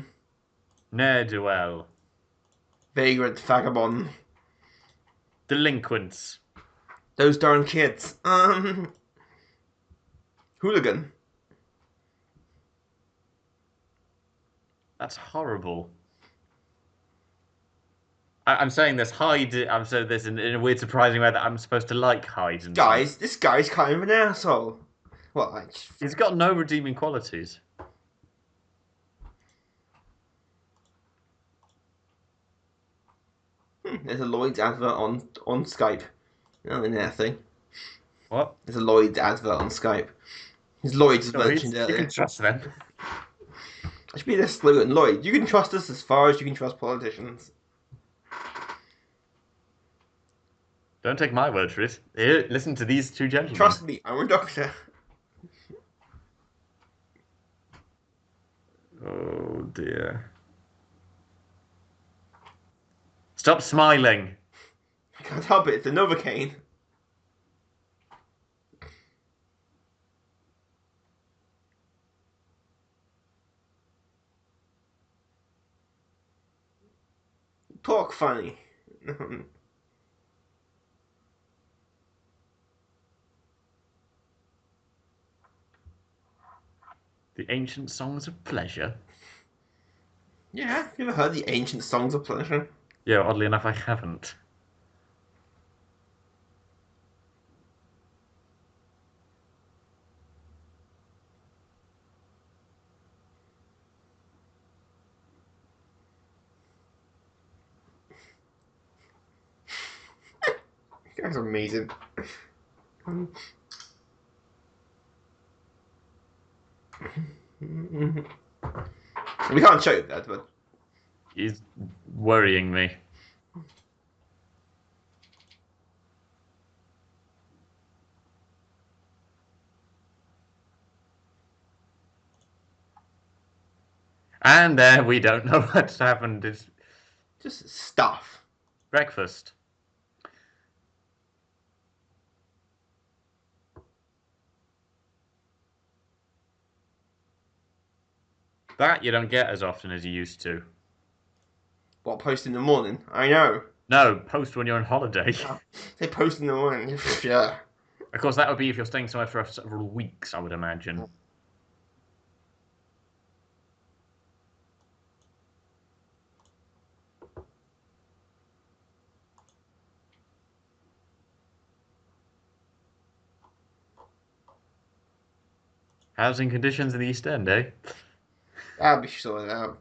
Ne'er-do-well. Vagrant vagabond. Delinquents. Those darn kids. Hooligan. That's horrible. I'm saying this Hyde. I'm saying this in a weird, surprising way that I'm supposed to like Hyde. And Guys, this guy's kind of an asshole. Well, he's got no redeeming qualities. There's a Lloyd's advert on Skype. Oh, in there thing. What? There's a Lloyd's advert on Skype. There's Lloyd's mentioned earlier. You can trust them. It should be their slogan. Lloyd, you can trust us as far as you can trust politicians. Don't take my word for it. Here, listen to these two gentlemen. Trust me, I'm a doctor. Oh dear. Stop smiling. I can't help it, it's a Novocaine. Doc funny. The ancient songs of pleasure. Yeah, you ever heard the ancient songs of pleasure? Yeah, oddly enough, I haven't. You guys are amazing. We can't show you that, but He's worrying me. And there we don't know what's happened. It's just stuff. breakfast. That you don't get as often as you used to. What, post in the morning? I know. No, post when you're on holiday. They post in the morning. Yeah. Of course, that would be if you're staying somewhere for several weeks, I would imagine. Housing conditions in the East End, eh? I'll be sorted out.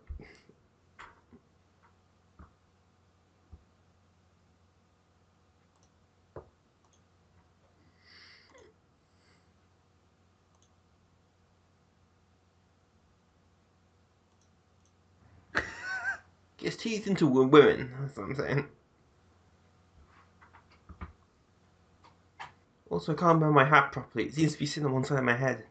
Gets teased into women, that's what I'm saying. Also, I can't wear my hat properly. It seems to be sitting on one side of my head.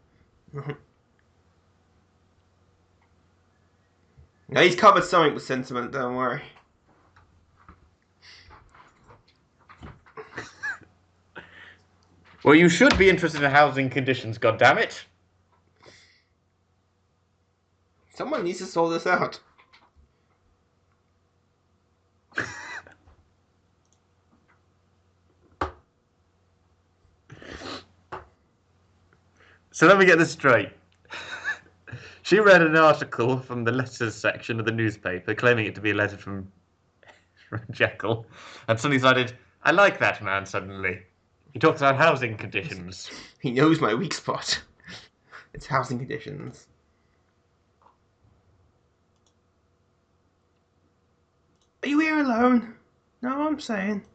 Now, he's covered something with sentiment, don't worry. Well, you should be interested in housing conditions, goddammit. Someone needs to sort this out. So let me get this straight. She read an article from the letters section of the newspaper claiming it to be a letter from Jekyll, and suddenly decided, I like that man suddenly. He talks about housing conditions. He knows my weak spot. It's housing conditions. Are you here alone? No, I'm saying.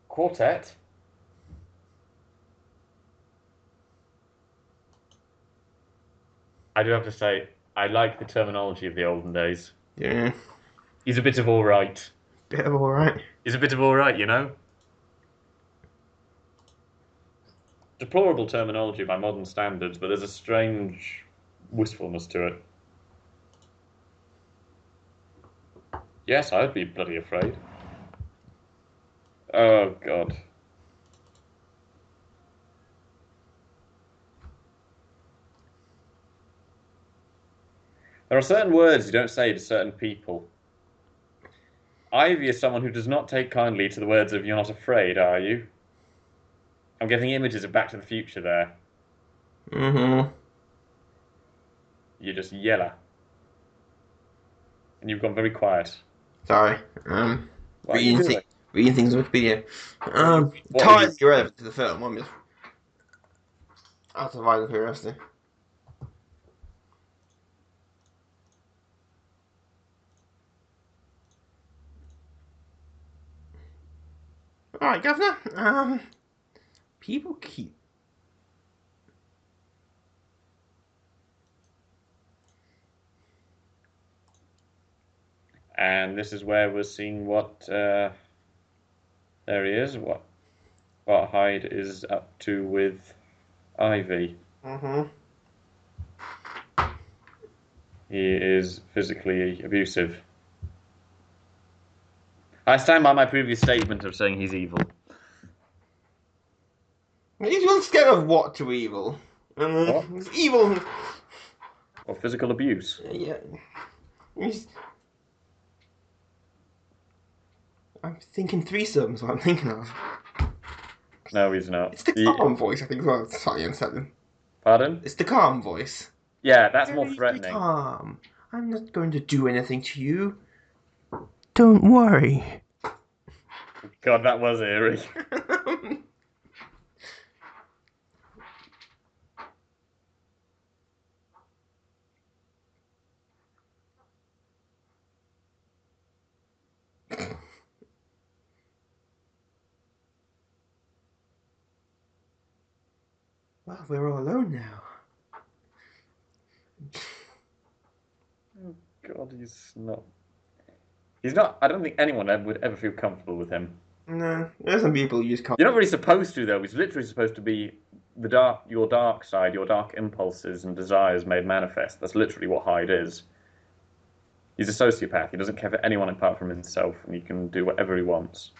Quartet? I do have to say, I like the terminology of the olden days. Yeah. He's a bit of all right. Bit of alright. He's a bit of all right, you know? Deplorable terminology by modern standards, but there's a strange wistfulness to it. Yes, I'd be bloody afraid. Oh, God. There are certain words you don't say to certain people. Ivy is someone who does not take kindly to the words of "you're not afraid, are you?" I'm getting images of Back to the Future there. Mm-hmm. You're just yeller. And you've gone very quiet. Sorry. What are you doing? Reading things on Wikipedia. What are you Entirely irrelevant to the film. I'm just out of violent curiosity. Alright, Governor. People keep. And this is where we're seeing what there he is, what Hyde is up to with Ivy. Mm-hmm. He is physically abusive. I stand by my previous statement of saying he's evil. He's on scale of what to evil? What? He's evil. Or physical abuse. Yeah. He's... I'm thinking threesomes. What I'm thinking of. No, he's not. It's the calm voice. I think is what I'm slightly unsettling. Pardon? It's the calm voice. Yeah, that's more Very threatening. calm. I'm not going to do anything to you. Don't worry. God, that was eerie. Well, we're all alone now. Oh, God, he's not. He's not. I don't think anyone would ever feel comfortable with him. No, there's some people who use calm. You're not really supposed to, though. He's literally supposed to be your dark side, your dark impulses and desires made manifest. That's literally what Hyde is. He's a sociopath. He doesn't care for anyone apart from himself, and he can do whatever he wants.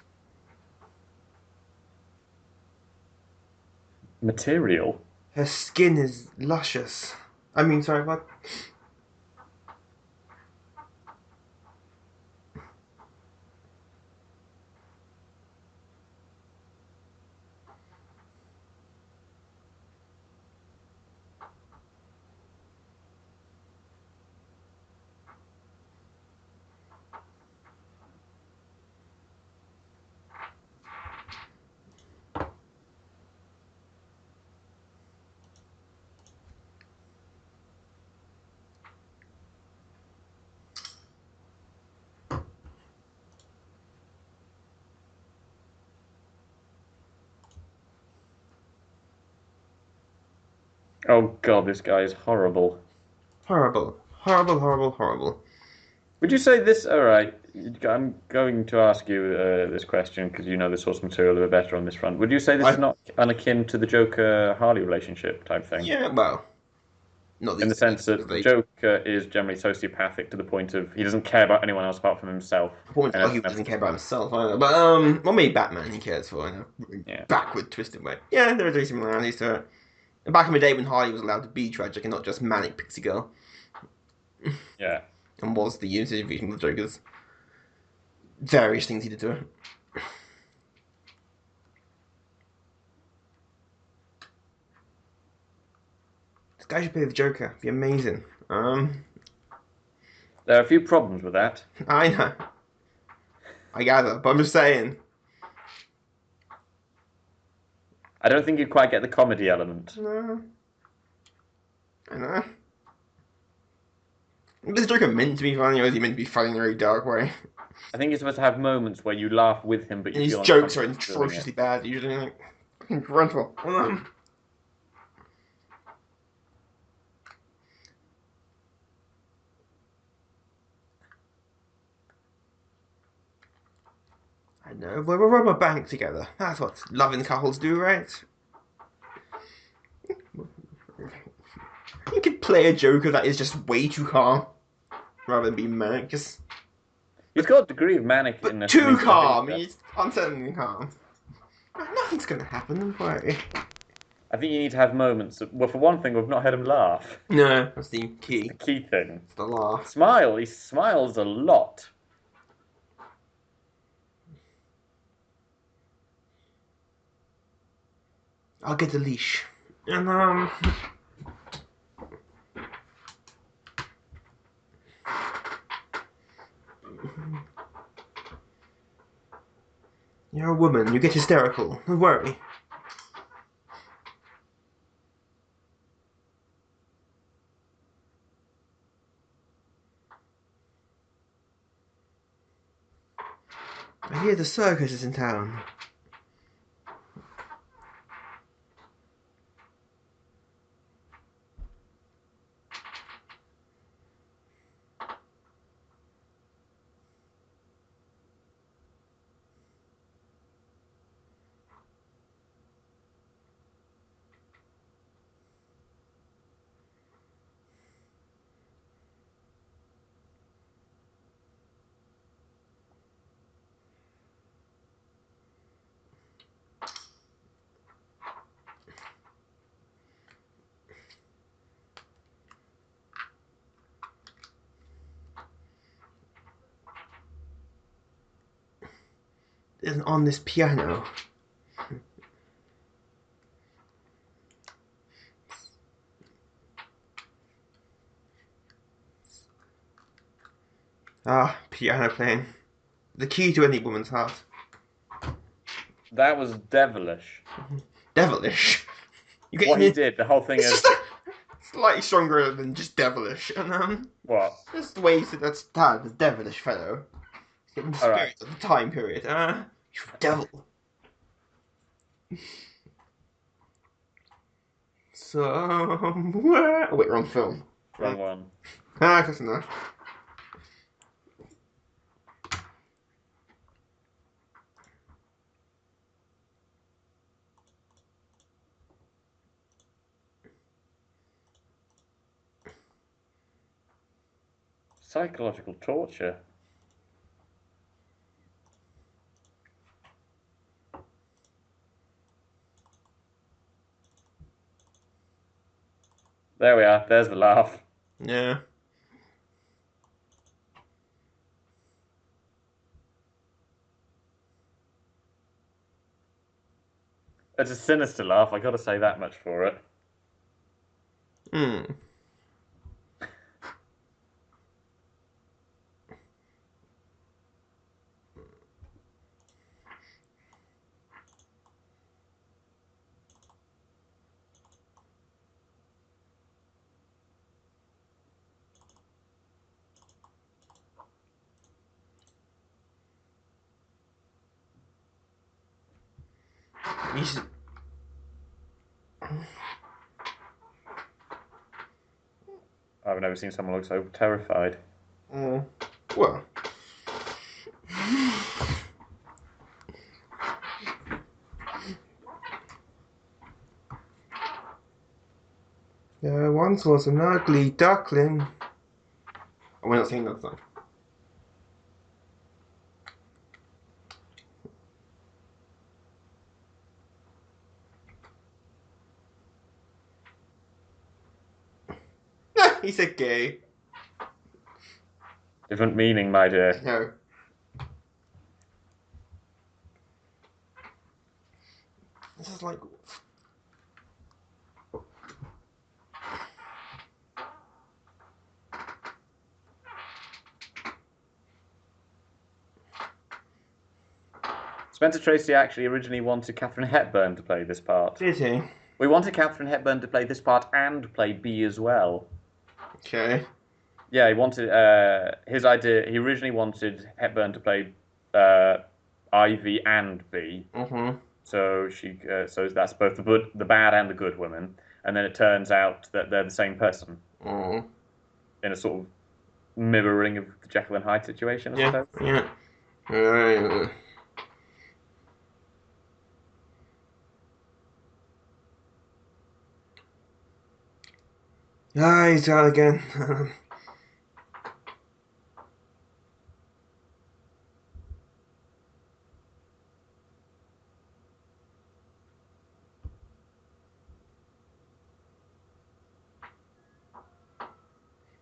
Material. Her skin is luscious. I mean, sorry, what? Oh God, this guy is horrible. Horrible. Horrible, horrible, horrible. Would you say this? All right, I'm going to ask you this question because you know the source material a bit better on this front. Would you say this is not akin to the Joker-Harley relationship type thing? Yeah, well, not In the these sense that the they Joker is generally sociopathic to the point of he doesn't care about anyone else apart from himself. point And he that's- doesn't care about himself either. But well, maybe Batman he cares for in a Yeah. backward, twisted way. Yeah, there are very similarities to it. And back in the day when Harley was allowed to be tragic and not just manic pixie girl, Yeah. and was the unity of the Joker's various things he did to her. This guy should play the Joker. It'd be amazing. There are a few problems with that. I know. I gather, but I'm just saying. I don't think you'd quite get the comedy element. No. I know. Is the Joker meant to be funny, or is he meant to be funny in a very dark way? I think you're supposed to have moments where you laugh with him, but you And feel his jokes are uncomfortable doing it. atrociously bad, usually. Like, fucking dreadful. I know, we're a rubber bank together. That's what loving couples do, right? You could play a Joker that is just way too calm, rather than be manic. Just He's got a degree of manic in but this. too calm. He's unsettlingly calm. Nothing's gonna happen. Don't worry. I think you need to have moments. Well, for one thing, we've not had him laugh. No, that's the key. The key thing. It's the laugh. Smile. He smiles a lot. I'll get the leash. And you're a woman. You get hysterical. Don't worry. I hear the circus is in town. isn't on this piano. Ah, piano playing. The key to any woman's heart. That was devilish. Devilish. You get What he did, the whole thing It's is just slightly stronger than just devilish. And what? just the way he said that's the devilish fellow. Getting the All right. spirit of the time period. You devil. Somewhere. Oh, wait, wrong film. Wrong one. Close enough. Psychological torture. There we are. There's the laugh. Yeah. It's a sinister laugh. I got to say that much for it. Hmm. You should... I've never seen someone look so terrified. Well. There once was an ugly duckling. Oh, we're not singing that song. He said gay. Different meaning, my dear. No. This is like... Spencer Tracy actually originally wanted Katharine Hepburn to play this part. Did he? We wanted Katharine Hepburn to play this part and play B as well. Okay. Yeah, he wanted his idea. He originally wanted Hepburn to play Ivy and B. Mm-hmm. So so that's both the bad and the good women. And then it turns out that they're the same person Oh. in a sort of mirroring of the Jekyll and Hyde situation, I Yeah. suppose. Yeah. Ah, he's out again.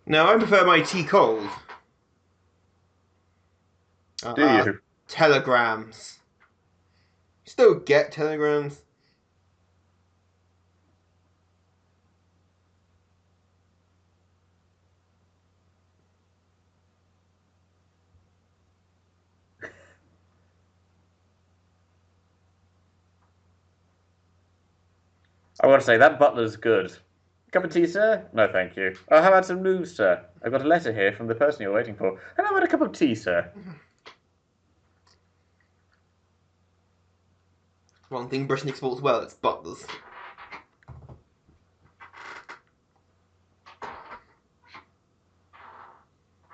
No, I prefer my tea cold. Do you? Telegrams. Still get telegrams. I want to say that butler's good. Cup of tea, sir? No, thank you. Oh, how about some news, sir? I've got a letter here from the person you're waiting for. And how about a cup of tea, sir? One thing Britain exports well, it's butlers.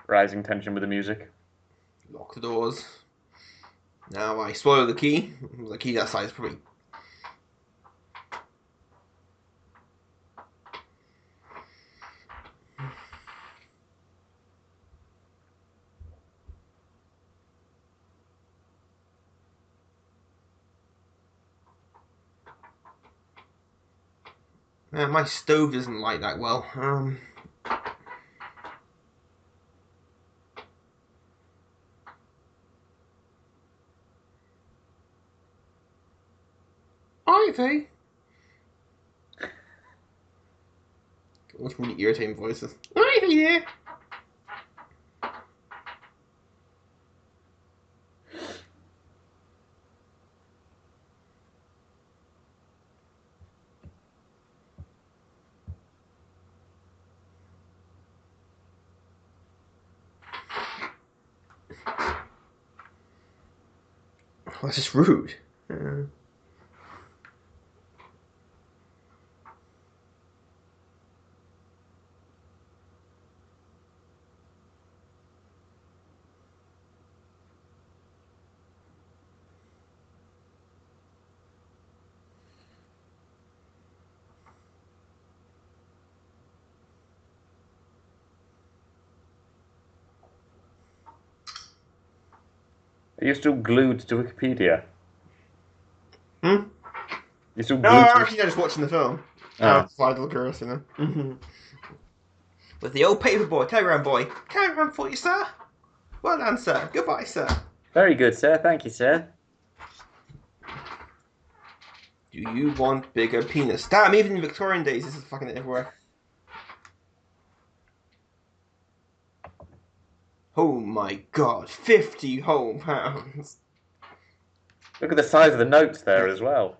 Rising tension with the music. Lock the doors. Now I swallow the key. The key that side is probably... my stove doesn't light that well. Ivy. What's really irritating voices? Ivy there. Oh, that's just rude. Are you still glued to Wikipedia? Hmm? You're still No, glued I'm to. actually just watching the film. Oh. Slide look girls, you know. With the old paper boy, telegram boy. Telegram for you, sir. Well done, sir. Goodbye, sir. Very good, sir. Thank you, sir. Do you want bigger penis? Damn, even in Victorian days, this is fucking everywhere. Oh my god, 50 whole pounds. Look at the size of the notes there as well.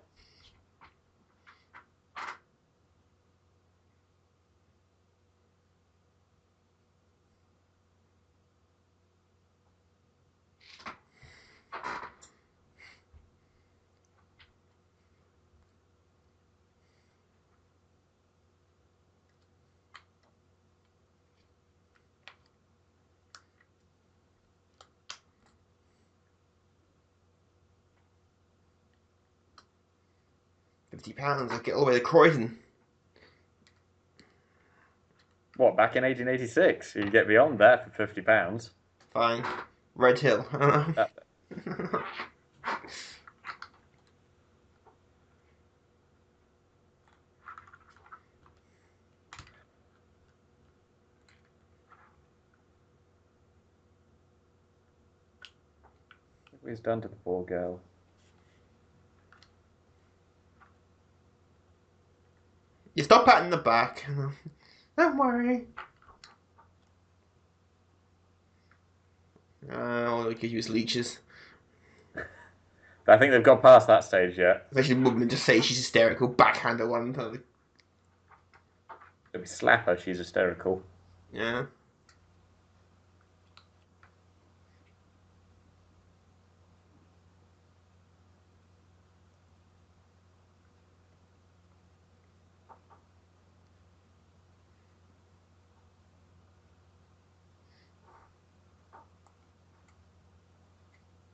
£50, I'll get all the way to Croydon. What, back in 1886? You get beyond that for £50. Fine. Red Hill. What he's done to the poor girl. You stop patting the back. Don't worry. All they could use leeches. I think they've got past that stage yet. Especially the woman just say she's hysterical, backhand her one time. If we slap her, she's hysterical. Yeah.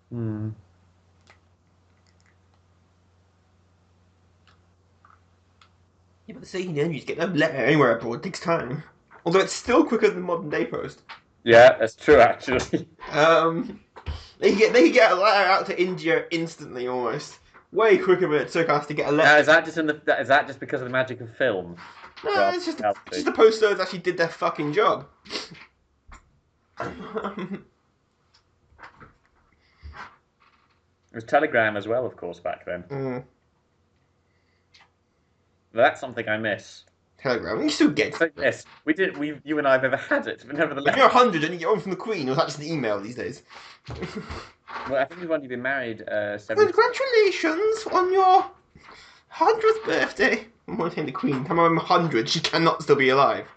Hmm. Yeah, but the saying you get no letter anywhere abroad takes time. Although it's still quicker than modern day post. Yeah, that's true, actually. They can get a letter out to India instantly, almost. Way quicker than it took us to get a letter. Now, is that just because of the magic of film? No, Well, it's just reality. the posters actually did their fucking job. It was Telegram as well, of course, back then. That's something I miss. Telegram, you still get. Yes, you and I have never had it, but If nevertheless. you're 100 and you get one from the Queen, or is that just an email these days? Well, I think we've only been married 7. Congratulations on your 100th birthday. I'm not saying the Queen. Come on, I'm 100. She cannot still be alive.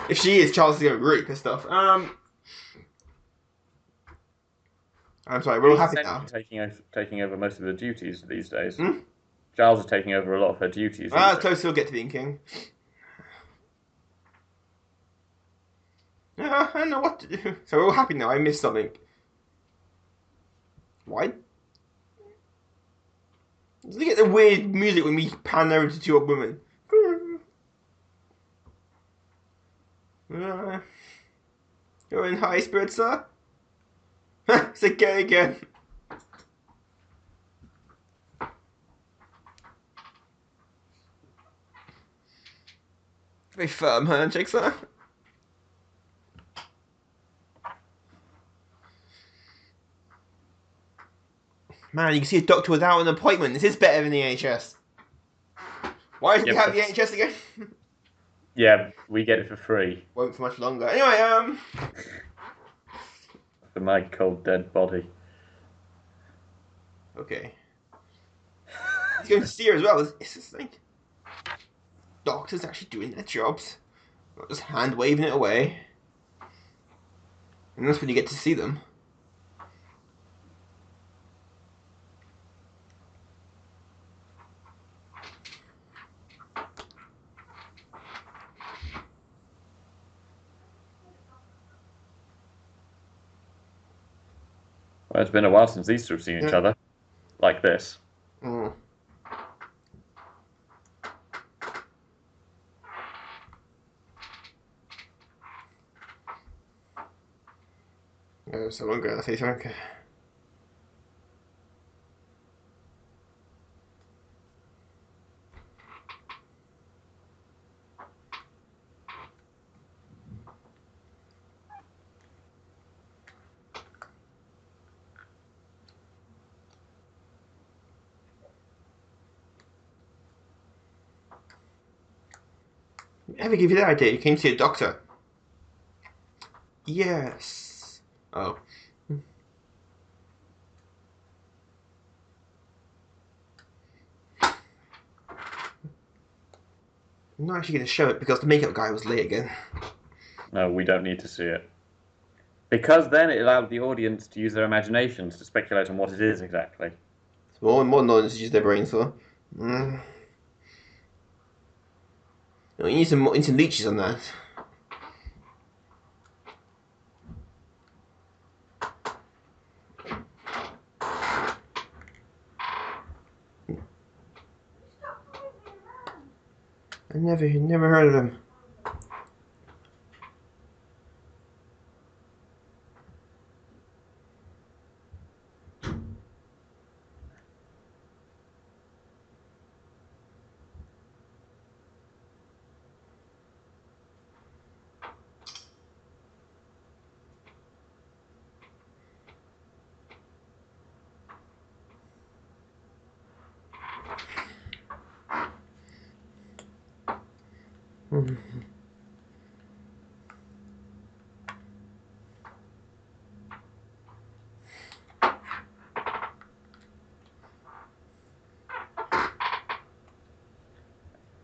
If she is, Charles is going to be really pissed off. I'm sorry, we're all happy now. Taking over most of the duties these days. Hmm? Giles is taking over a lot of her duties. Close he'll get to being king. I don't know what to do. So we're all happy now. I missed something. Why? Does he get the weird music when we pan over to two old women? You're in high spirits, sir? It's a gay again. Very firm handshake, sir. Man, you can see a doctor without an appointment. This is better than the NHS. Why did we have the NHS again? Yeah, we get it for free. Won't for much longer. Anyway, For my cold, dead body. Okay. He's going to see her as well. It's just like doctors actually doing their jobs, not just hand waving it away. And that's when you get to see them. Well, it's been a while since these two have seen each other. Like this. Mm. So I'm going to say something. Ever give you that idea? You came to see a doctor. Yes. Oh. I'm not actually going to show it because the makeup guy was late again. No, we don't need to see it. Because then it allowed the audience to use their imaginations to speculate on what it is exactly. It's more knowledge to use their brains for. You need some leeches on that. I never heard of them.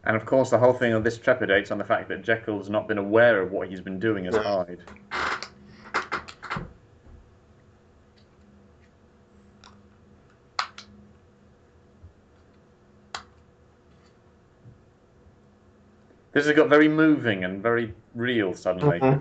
And of course, the whole thing of this trepidates on the fact that Jekyll's not been aware of what he's been doing as Hyde. This has got very moving and very real suddenly.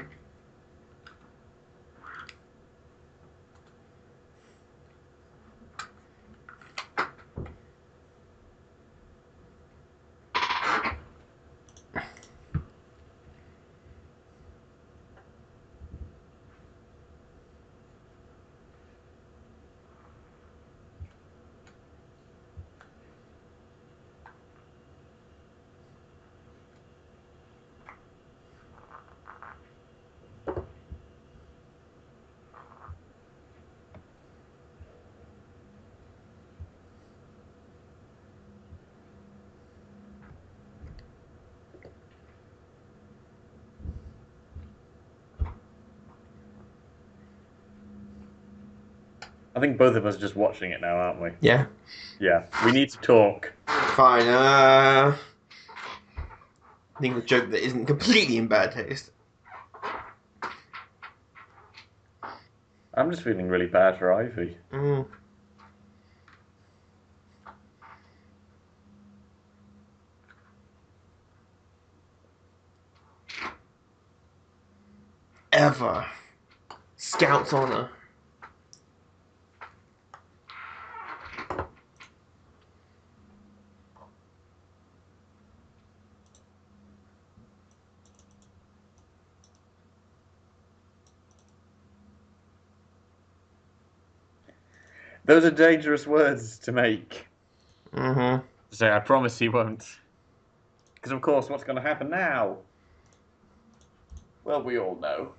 I think both of us are just watching it now, aren't we? Yeah. Yeah. We need to talk. Fine. I think of a joke that isn't completely in bad taste. I'm just feeling really bad for Ivy. Ever. Scout's honor. Those are dangerous words to make. Mm-hmm. Say, I promise he won't. Because, of course, what's going to happen now? Well, we all know.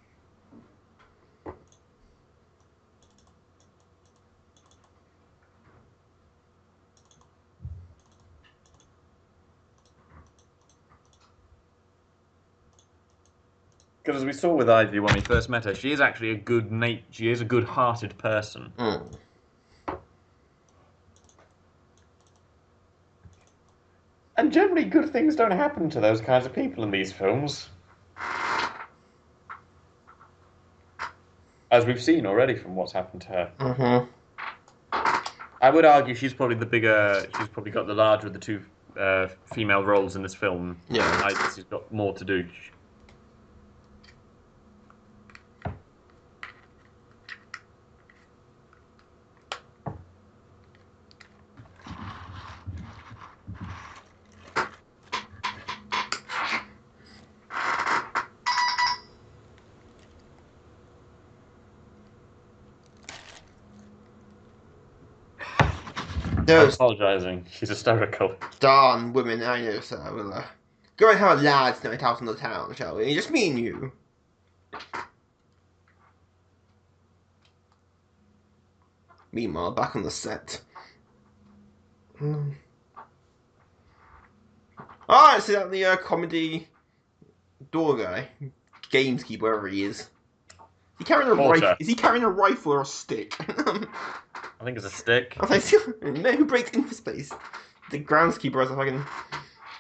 Because as we saw with Ivy when we first met her, she is actually she is a good-hearted person. Mm. And generally, good things don't happen to those kinds of people in these films. As we've seen already from what's happened to her. Mm-hmm. I would argue she's probably she's probably got the larger of the two female roles in this film. Yeah. She's got more to do. I'm Those apologising. She's hysterical. darn women, I know, sir. We'll go and have a lads' night out in the town, shall we? Just me and you. Meanwhile, back on the set. Alright, so that the comedy door guy, gameskeeper, wherever he is. Is he carrying a rifle? Is he carrying a rifle or a stick? I think it's a stick. I was like, no, who breaks into space? The groundskeeper has a fucking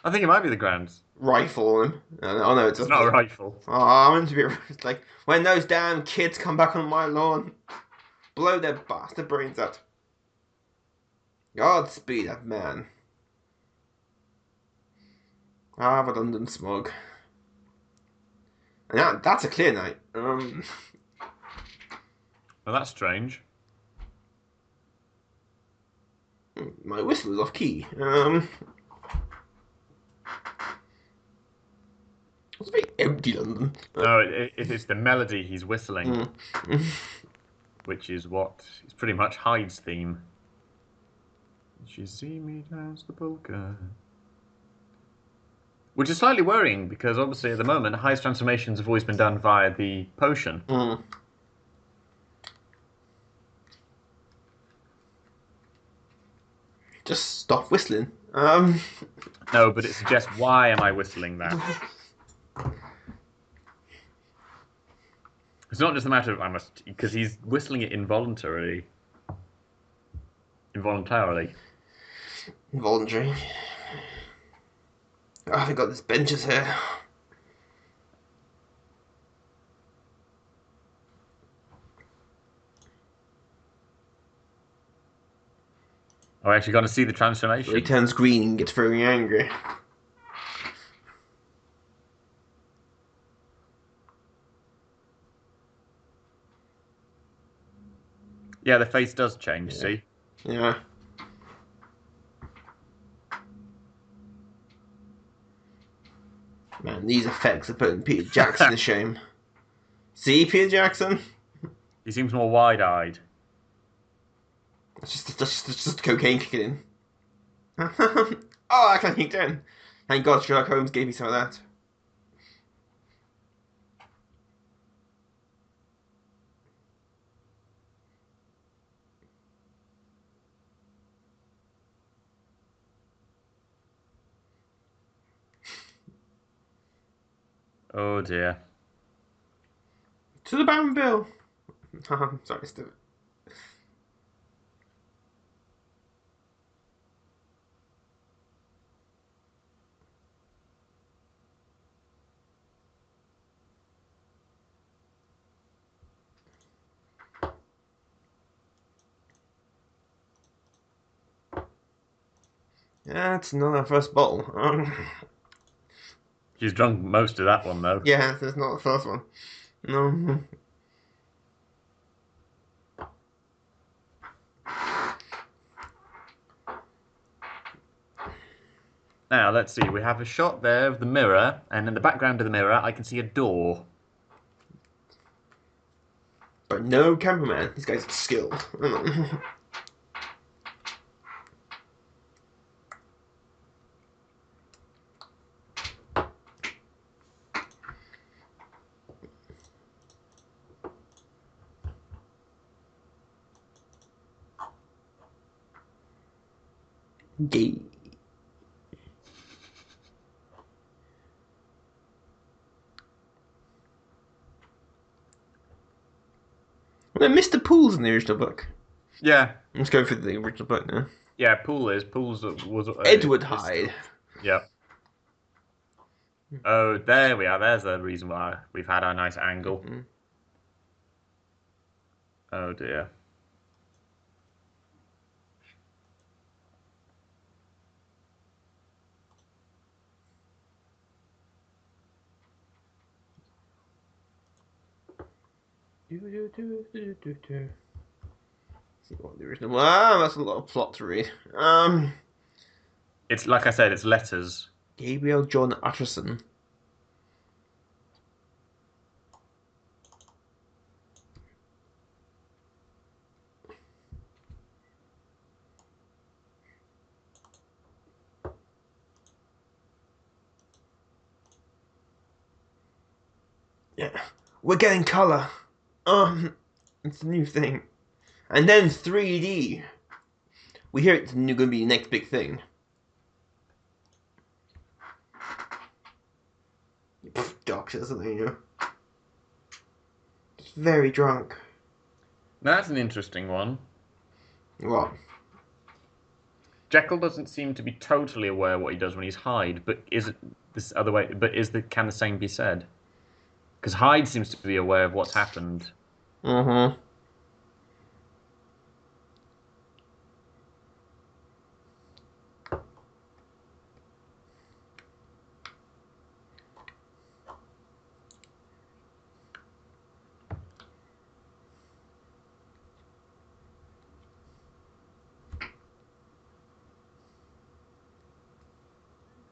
I think it might be the grounds. rifle on him. Oh no, It's not a rifle. Oh, I meant to be. It's like when those damn kids come back on my lawn, blow their bastard brains out. Godspeed, that man. Ah, the London smog. And that's a clear night. Well, that's strange. My whistle is off key. It's a very empty London. No, it's the melody he's whistling, which is what is pretty much Hyde's theme. She see me dance the polka. Which is slightly worrying because obviously at the moment Hyde's transformations have always been done via the potion. Just stop whistling. No, but it suggests why am I whistling that? It's not just a matter of I must, because he's whistling it involuntarily. Involuntarily. Involuntary. Oh, I got this benches here. Oh, actually got to see the transformation. He turns green and gets very angry. Yeah, the face does change, see? Yeah. Man, these effects are putting Peter Jackson to shame. See, Peter Jackson? He seems more wide-eyed. It's just cocaine kicking in. Oh, I can't kick down. Thank God Sherlock Holmes gave me some of that. Oh dear. To the Banville. Sorry, Steve. Yeah, it's not our first bottle. She's drunk most of that one, though. Yeah, it's not the first one. No. Now, let's see. We have a shot there of the mirror, and in the background of the mirror, I can see a door. But no cameraman. This guy's skilled. Gay. No, Mr. Pool's in the original book. Yeah. Let's go for the original book now. Yeah, Pools was Edward Hyde. Yeah. Oh, there we are. There's the reason why we've had our nice angle. Mm-hmm. Oh dear. See what the original. Ah, that's a lot of plot to read. It's like I said, it's letters. Gabriel John Utterson. Yeah, we're getting color. It's a new thing, and then 3D. We hear it's going to be the next big thing. Doctors, isn't he? Just very drunk. That's an interesting one. What? Jekyll doesn't seem to be totally aware what he does when he's Hyde, but is it this other way? But can the same be said? Because Hyde seems to be aware of what's happened. Mm-hmm.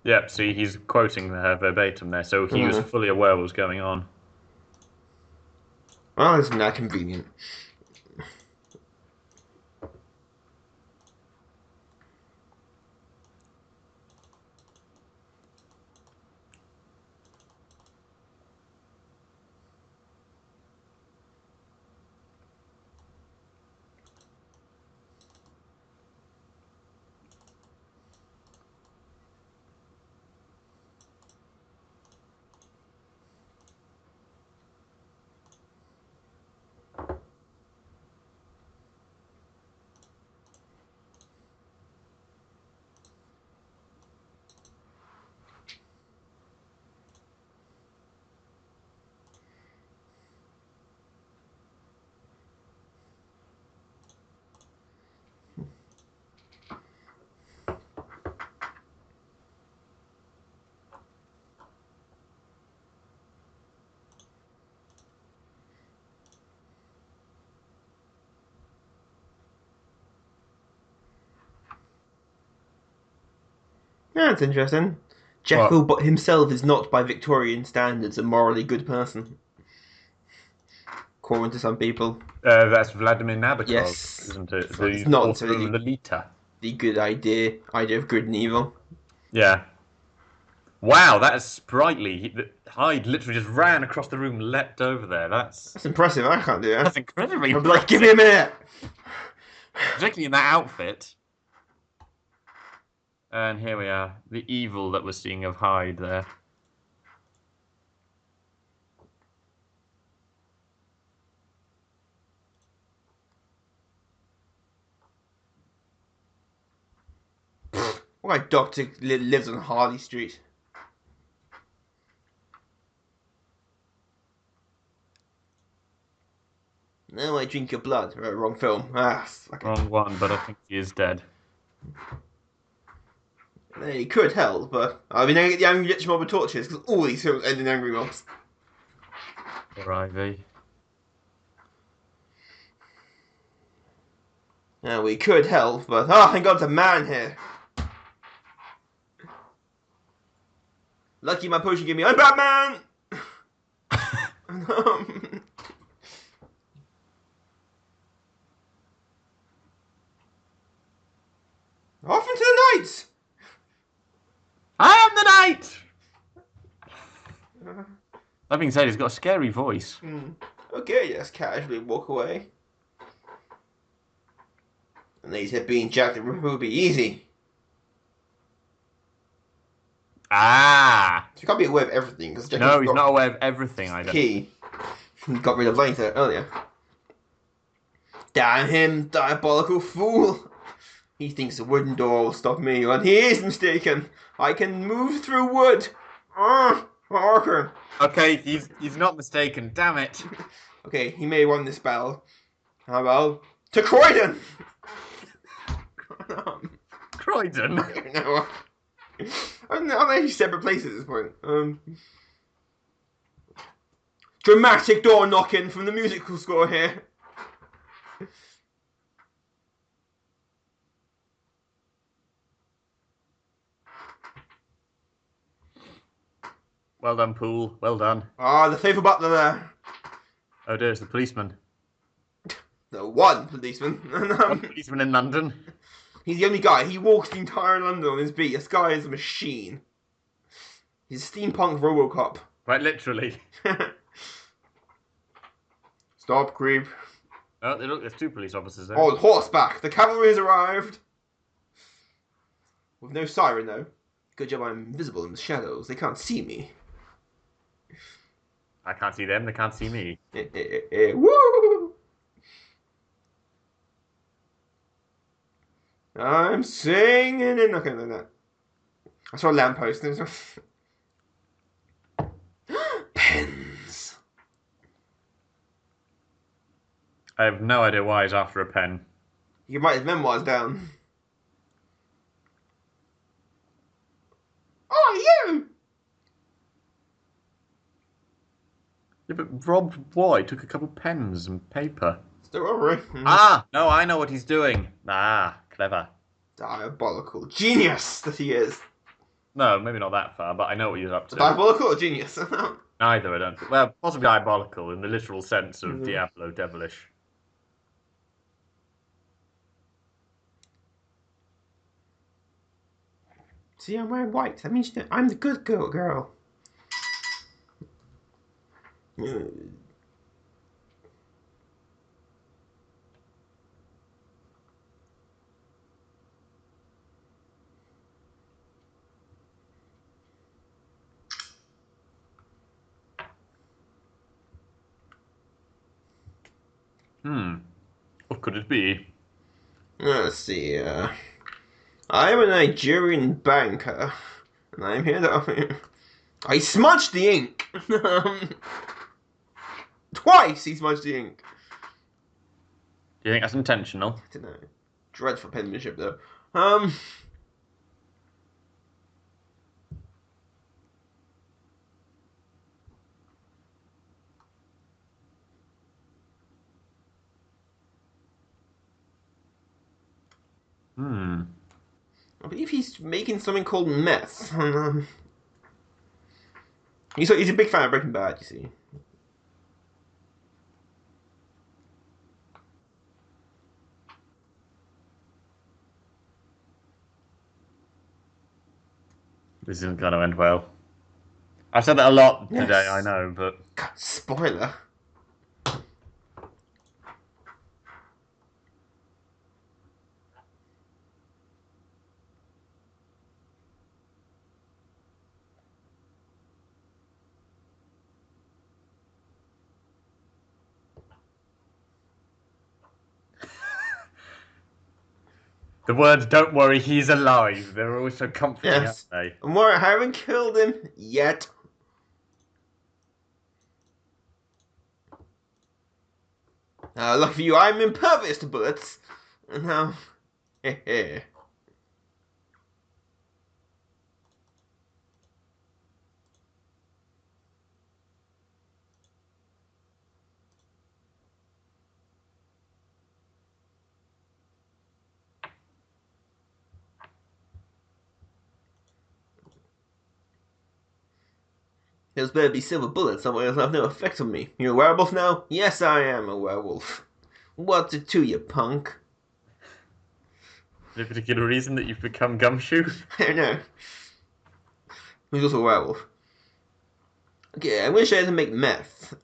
Yep, see, he's quoting her verbatim there, so he was fully aware what was going on. Well, isn't that convenient? Yeah, that's interesting. Jekyll, but himself is not, by Victorian standards, a morally good person, according to some people. That's Vladimir Nabokov, Yes, isn't it? so it's The not author of really Lolita. the good idea of good and evil. Yeah. Wow, that is sprightly. Hyde literally just ran across the room, leapt over there. That's impressive. I can't do that. That's incredibly I'd be like, give me a minute. Particularly in that outfit. And here we are, the evil that we're seeing of Hyde there. What kind of doctor lives on Harley Street? No, I drink your blood. Right, wrong film. Wrong one, but I think he is dead. He could help, but I mean, I get the angry rich mob of torches because all these films end in angry mobs. Poor Ivy. Yeah, we could help, but thank God, there's a man here. Lucky my potion gave me. I'm Batman. Off into the night. I am the knight! That being said, he's got a scary voice. Okay, just casually walk away. And they said being Jack the Ripper would be easy. Ah! So you can't be aware of everything because No, he's not aware of everything, I don't. Key. He got rid of later earlier. Damn him, diabolical fool! He thinks a wooden door will stop me, and he is mistaken. I can move through wood. Harker. Okay, he's not mistaken. Damn it. Okay, he may have won this battle. How about to Croydon? Croydon. No. I'm actually separate places at this point. Dramatic door knocking from the musical score here. Well done, Poole. Well done. Ah, the faithful butler there. Oh dear, it's the policeman. The one policeman. One policeman in London. He's the only guy. He walks the entire London on his beat. This guy is a machine. He's a steampunk Robocop. Quite literally. Stop, creep. Oh, look, there's two police officers there. Oh, horseback. The cavalry has arrived. With no siren, though. Good job I'm invisible in the shadows. They can't see me. I can't see them, they can't see me. Woo! I'm singing and okay, like that. I saw a lamppost. Pens. I have no idea why he's after a pen. You can write his memoirs down. Oh, you! Yeah, but robbed what? Took a couple pens and paper. Still robbery. Ah, no, I know what he's doing. Ah, clever. Diabolical genius that he is. No, maybe not that far, but I know what he's up to. Diabolical or genius? Neither, I don't think. Well, possibly diabolical in the literal sense of Diablo, devilish. See, I'm wearing white. That means I'm the good girl. What could it be? Let's see. I'm a Nigerian banker, and I'm here to. I smudged the ink. Twice he smudged the ink. Do you think that's intentional? I don't know. Dreadful penmanship, though. I believe he's making something called meth. He's a big fan of Breaking Bad, you see. This isn't going to end well. I've said that a lot Yes. today, I know, but... God, spoiler. The words, don't worry, he's alive. They're always so comforting, Yes. aren't they? And more, I haven't killed him yet. Lucky for you, I'm impervious to bullets. And now, heh. There's better be silver bullets somewhere else have no effect on me. You're a werewolf now? Yes, I am a werewolf. What's it to you, punk? Any particular reason that you've become Gumshoe? I don't know. He's also a werewolf. Okay, I'm gonna show you how to make meth.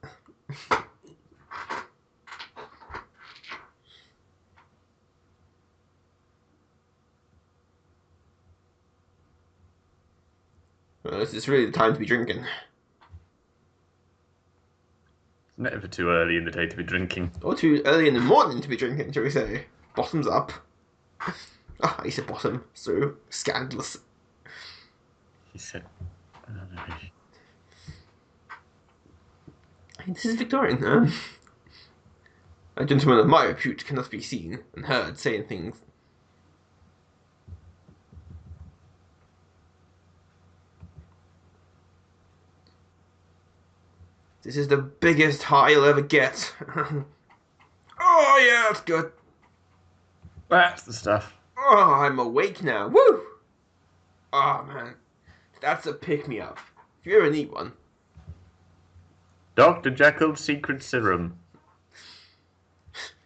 Well, this is really the time to be drinking. Never too early in the day to be drinking. Or too early in the morning to be drinking, shall we say. Bottoms up. Oh, I said bottom. So scandalous. He said, This is Victorian. A gentleman of my repute cannot be seen and heard saying things. This is the biggest high you'll ever get. Oh yeah, that's good. that's the stuff. Oh, I'm awake now. Woo! Oh man, that's a pick-me-up. If you ever need one. Dr. Jekyll's secret serum.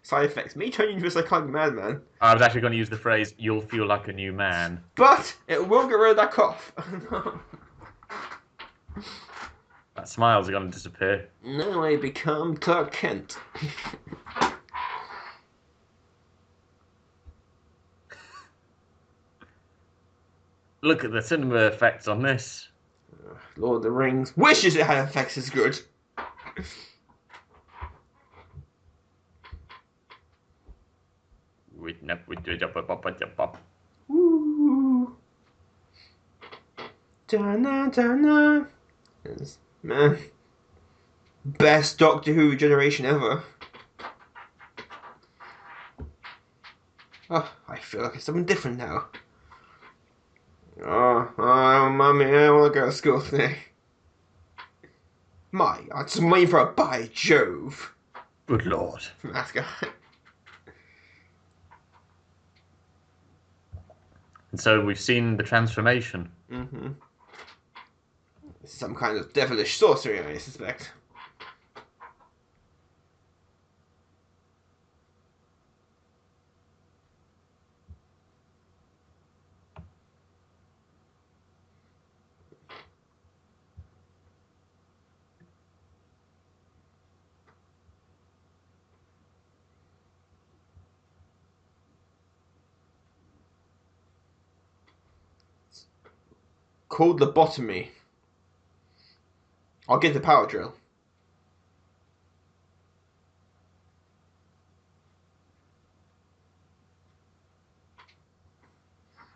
Side effects: me turning into a psychotic madman. I was actually going to use the phrase, you'll feel like a new man. But it will get rid of that cough. That smile's going to disappear. Now I become Clark Kent. Look at the cinema effects on this. Lord of the Rings wishes it had effects as good. Woo. Da-na, da-na. Man. Best Doctor Who generation ever. Oh, I feel like it's something different now. Oh, mummy, I want to go to school today. I'm just waiting for a by Jove. Good lord. From Asgard. And so we've seen the transformation. Mm-hmm. Some kind of devilish sorcery, I suspect. Called lobotomy. I'll get the power drill.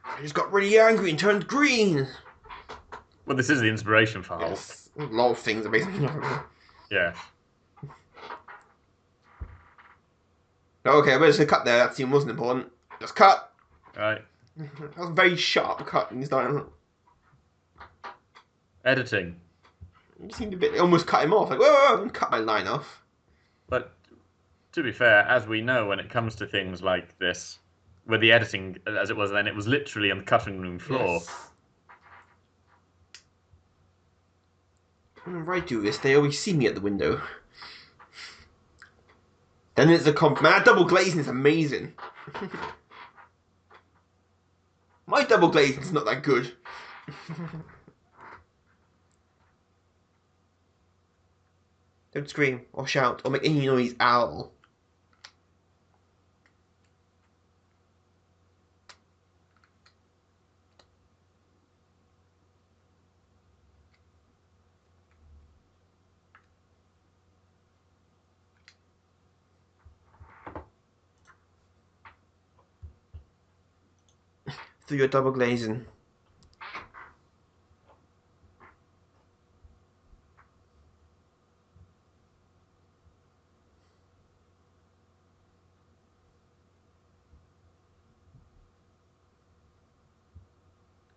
I just got really angry and turned green. Well, this is the inspiration for Hulk. Yes. A lot of things are basically. Yeah. Okay, we're just gonna cut there. That scene wasn't important. Just cut. Right. That was a very sharp cut. And Editing. it seemed a bit. It almost cut him off. Like, whoa, cut my line off. But to be fair, as we know, when it comes to things like this, with the editing as it was then, it was literally on the cutting room floor. Yes. Whenever I do this, they always see me at the window. Then it's a comp. Man, that double glazing is amazing. My double glazing is not that good. Don't scream or shout or make any noise, owl. Through your double glazing.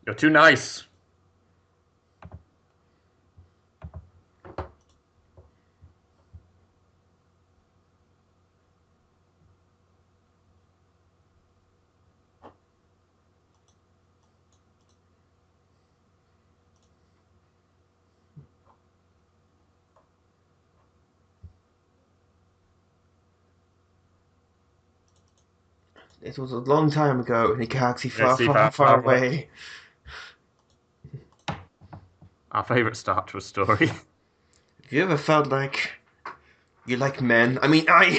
You're too nice. It was a long time ago in a galaxy far, Galaxy far, far away. Our favourite Star Trek story. Have you ever felt like you like men? I mean, I'm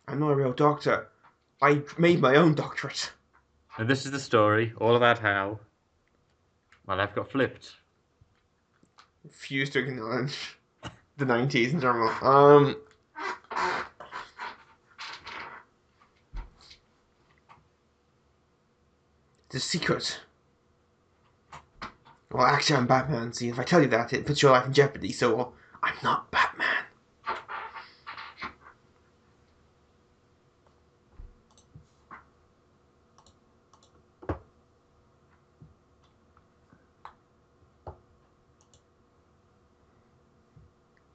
not a real doctor. I made my own doctorate. And this is the story, all about how My life got flipped. Refuse to acknowledge the 90s in general. The secret. Well, actually, I'm Batman. See, if I tell you that, it puts your life in jeopardy. So, I'm not Batman.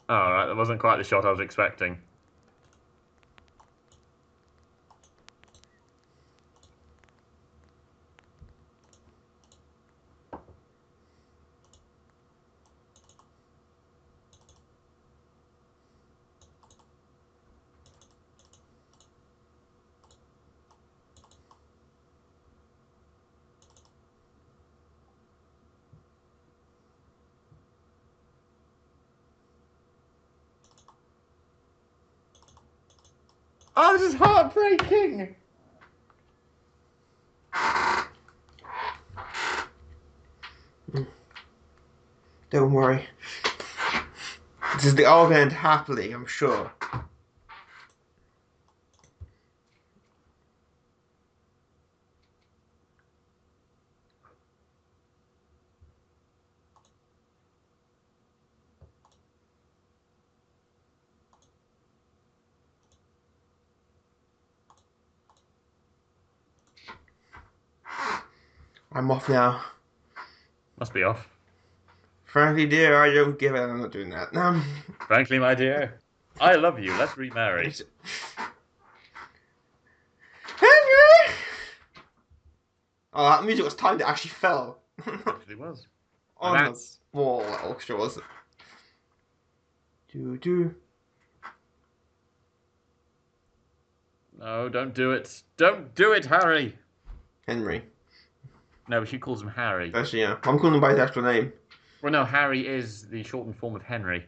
Oh, all right, that wasn't quite the shot I was expecting. Oh, this is heartbreaking! Don't worry. This is the all going to end happily, I'm sure. I'm off now. Must be off. Frankly, dear, I don't give it. I'm not doing that. Frankly, my dear, I love you. Let's remarry. Henry! Oh, that music was timed. It actually fell. Actually was. On That's... the wall, that orchestra was. Do. No, don't do it. Don't do it, Harry. Henry. No, but she calls him Harry. Actually, yeah. I'm calling him by his actual name. Well, no, Harry is the shortened form of Henry.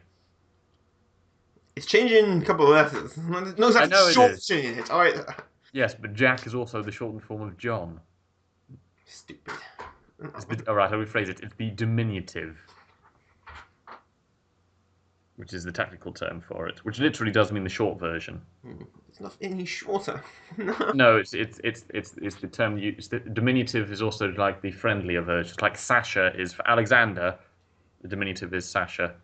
It's changing a couple of letters. No, it's I know actually it is. shortening it. Alright. Yes, but Jack is also the shortened form of John. Stupid. Alright, I'll rephrase it. It's the diminutive. Which is the technical term for it. Which literally does mean the short version. It's not any shorter. No, it's the term used. The diminutive is also like the friendlier version. Just like Sasha is for Alexander, the diminutive is Sasha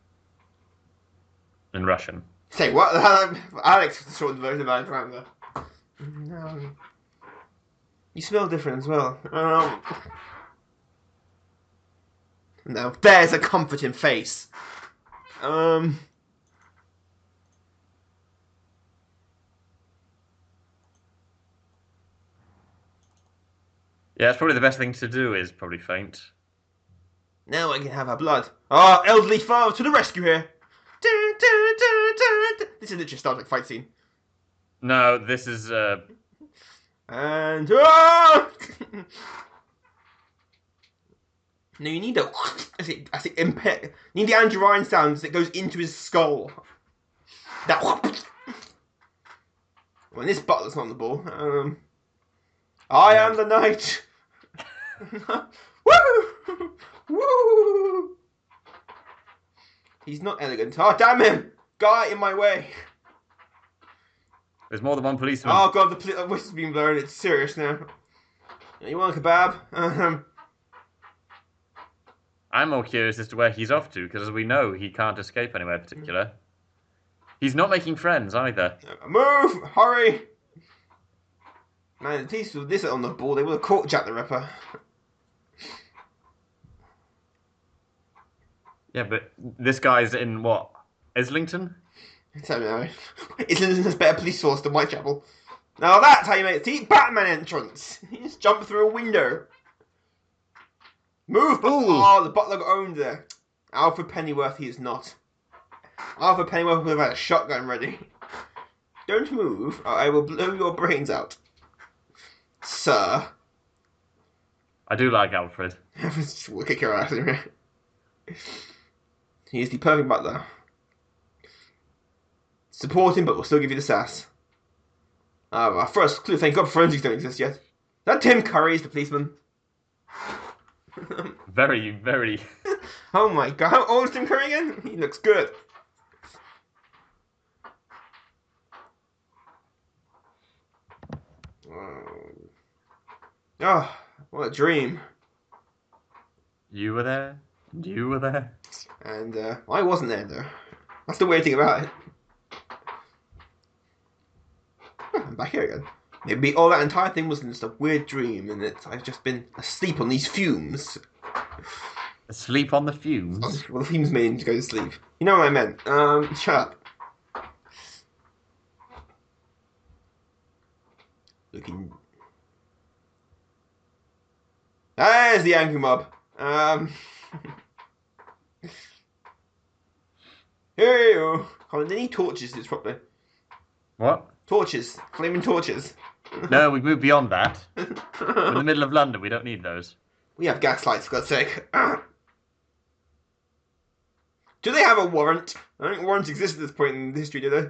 in Russian. Say what? Alex is the shortened version of Alexander. No. You smell different as well. No, there's a comforting face. Yeah, it's probably the best thing to do is probably faint. Now I can have her blood. Oh, elderly father to the rescue here. This is literally a Star Trek fight scene. No, this is And no, you need the impact. You need the Andrew Ryan sounds that goes into his skull. That when this butler's not on the ball. I am the knight. Woo! Woo! He's not elegant. Oh, damn him! Guy in my way. There's more than one policeman. Oh god, the whistle's been blown. It's serious now. You want a kebab? I'm more curious as to where he's off to, because as we know, he can't escape anywhere particular. He's not making friends either. Move! Hurry! Man, the police with this on the ball, they would have caught Jack the Ripper. Yeah, but this guy's in what? Islington? I don't know. Islington's a better police force than Whitechapel. Now that's how you make the Batman entrance. You just jump through a window. Move! Oh, the butler got owned there. Alfred Pennyworth, he is not. Alfred Pennyworth would have had a shotgun ready. Don't move, or I will blow your brains out. Sir. I do like Alfred. We'll kick your ass anyway. He is the perfect butler. Support him, but we'll still give you the sass. Our first clue, thank God forensics don't exist yet. That Tim Curry is the policeman. Very, very. Oh my god, how old is Tim Curry again? He looks good. Oh, what a dream. You were there. And you were there. And I wasn't there though. That's the weird thing about it. I'm back here again. Maybe all that entire thing was just a weird dream, and I've just been asleep on these fumes. Asleep on the fumes. Well, the fumes made him to go to sleep. You know what I meant. Shut up. Looking. There's the angry mob. Hey, oh. Colin, they need torches this properly. What? Torches. Flaming torches. No, we've moved beyond that. We're in the middle of London. We don't need those. We have gas lights, for God's sake. Do they have a warrant? I don't think warrants exist at this point in history, do they?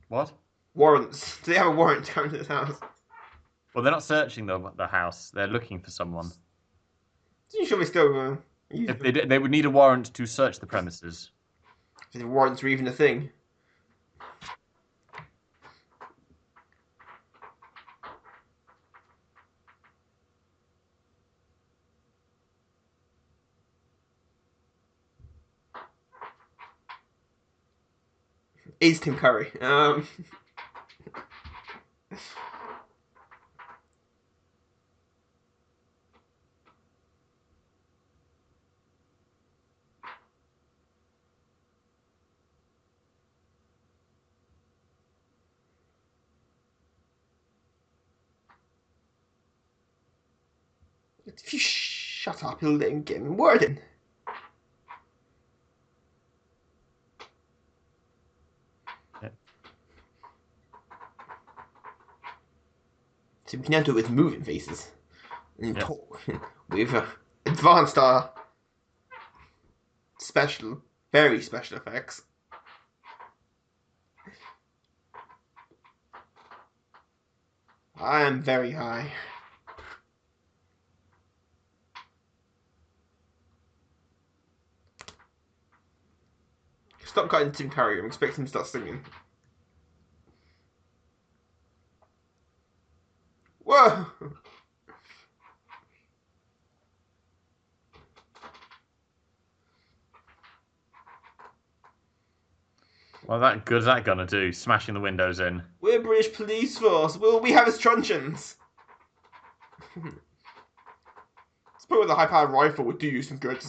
What? Warrants. Do they have a warrant to come into this house? Well, they're not searching the house. They're looking for someone. You surely still. If they did, they would need a warrant to search the premises. If the warrants are even a thing. Is Tim Curry. If you shut up, he'll let him get him word in. Yeah. So we can now do it with moving faces. And Yes. talk with advanced special, very special effects. I am very high. Stop cutting Tim Curry. I'm expecting him to start singing. Whoa! Well, that good is that gonna do? Smashing the windows in. We're British police force. Will we have his truncheons? Suppose the high-powered rifle would do you some good.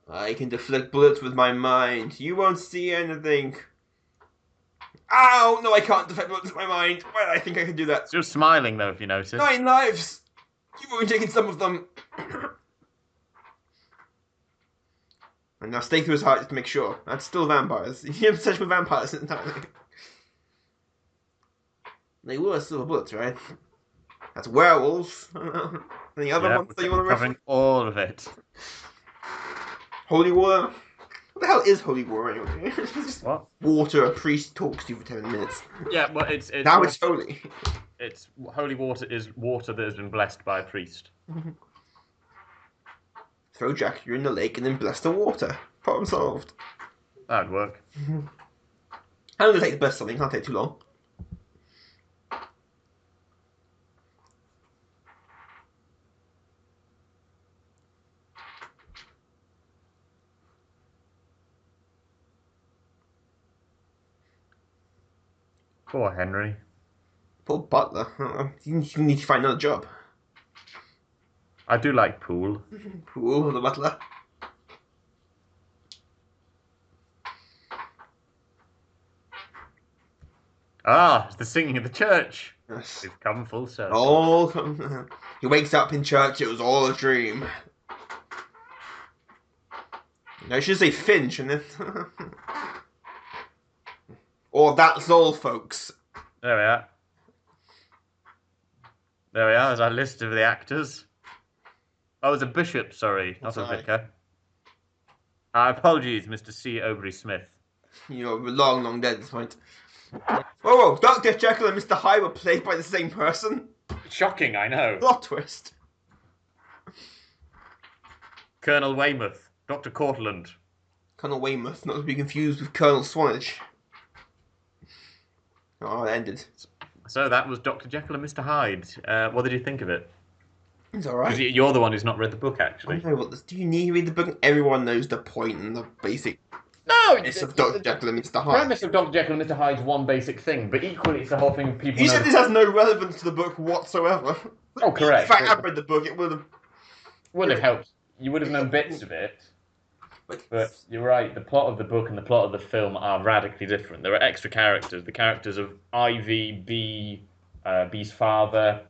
I can deflect bullets with my mind. You won't see anything. Ow! No, I can't deflect bullets with my mind. Why did I think I could do that? Still smiling though, if you notice. 9 lives! You've only taken some of them. And now stay through his heart just to make sure. That's still vampires. You're obsessed with vampires entirely. They were silver bullets, right? That's werewolves. Any other Yeah, ones that you we're want to covering reference? all of it. Holy water? What the hell is holy water anyway? It's just What? water a priest talks to you for 10 minutes. Yeah, well, it's Now it's holy. It's holy water is water that has been blessed by a priest. Throw Jack, you're in the lake, and then bless the water. Problem solved. That'd work. I'm gonna take the best something, can't take too long. Poor Henry. Poor butler. You need to find another job. I do like pool. Pool, the butler. Ah, it's the singing of the church. Yes. We've come full circle. All he wakes up in church. It was all a dream. No, I should say Finch, and then. Or that's all, folks. There we are. There we are. There's our list of the actors. Oh, it's a bishop. Sorry, not a Sorry. vicar. Apologies, Mr. C. Aubrey Smith. You're long, long dead at this point. Whoa, Dr. Jekyll and Mr. Hyde were played by the same person. Shocking, I know. Plot twist. Colonel Weymouth, Dr. Cortland. Colonel Weymouth, not to be confused with Colonel Swanage. Oh, it ended. So that was Dr. Jekyll and Mr. Hyde. What did you think of it? It's alright. You're the one who's not read the book, actually. I know what this. Do you need to read the book? Everyone knows the point and the basic No! premise of Dr. Jekyll and Mr. The Hyde. premise of Dr. Jekyll and Mr. Hyde's one basic thing, but equally it's the whole thing people You know. said this has no relevance to the book whatsoever. Oh, correct. If I had read the book, it would have... Wouldn't have helped. You would have known bits of it. But you're right, the plot of the book and the plot of the film are radically different. There are extra characters. The characters of Ivy, B, B's father.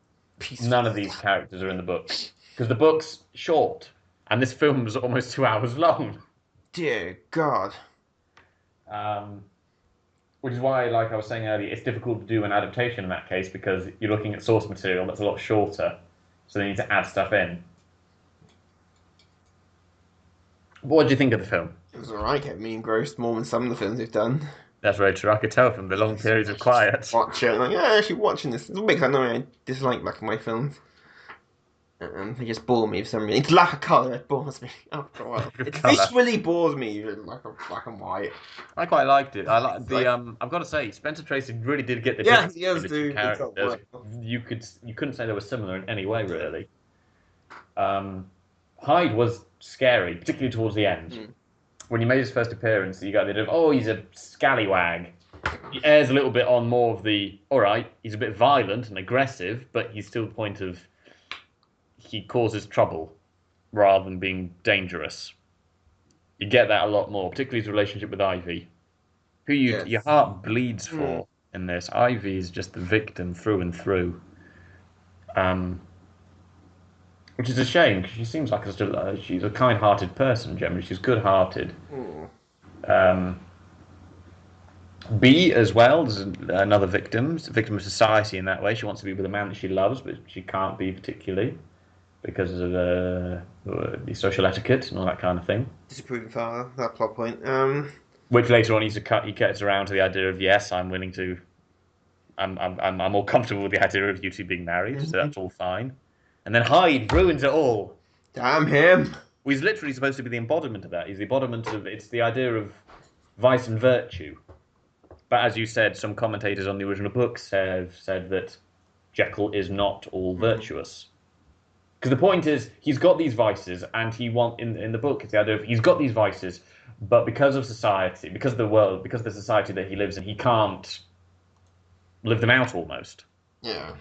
None of these characters are in the book. Because the book's short. And this film was almost 2 hours long. Dear God. Which is why, like I was saying earlier, it's difficult to do an adaptation in that case because you're looking at source material that's a lot shorter. So they need to add stuff in. What did you think of the film? It was alright, kept me engrossed more than some of the films they've done. That's very true. I could tell from the long periods of quiet. Watch it, like, yeah, actually watching this. It's because I know I dislike black and white films. They just bore me for some reason. It's lack of colour, it bores me after a while. It visually bores me, like a black and white. I quite liked it. I like the I've got to say, Spencer Tracy really did get the Yeah, difference he does between the do two characters. well. You couldn't say they were similar in any way, really. Hyde was scary, particularly towards the end. When he made his first appearance, you got the idea of, oh, he's a scallywag. He airs a little bit on more of the, all right, he's a bit violent and aggressive, but he's still the point of he causes trouble rather than being dangerous. You get that a lot more, particularly his relationship with Ivy, who your heart bleeds for in this. Ivy is just the victim through and through. Which is a shame, because she seems like she's a kind-hearted person, generally. She's good-hearted. B, as well, is another victim. She's a victim of society in that way. She wants to be with a man that she loves, but she can't be particularly because of the social etiquette and all that kind of thing. Disapproving father, that plot point. Which later on he gets around to the idea of, yes, I'm willing to... I'm more comfortable with the idea of you two being married, so that's all fine. And then Hyde ruins it all. Damn him. Well, he's literally supposed to be the embodiment of that. He's the embodiment of... It's the idea of vice and virtue. But as you said, some commentators on the original books have said that Jekyll is not all virtuous. Because the point is, he's got these vices, and in the book, it's the idea of he's got these vices, but because of society, because of the world, because of the society that he lives in, he can't live them out almost. Yeah.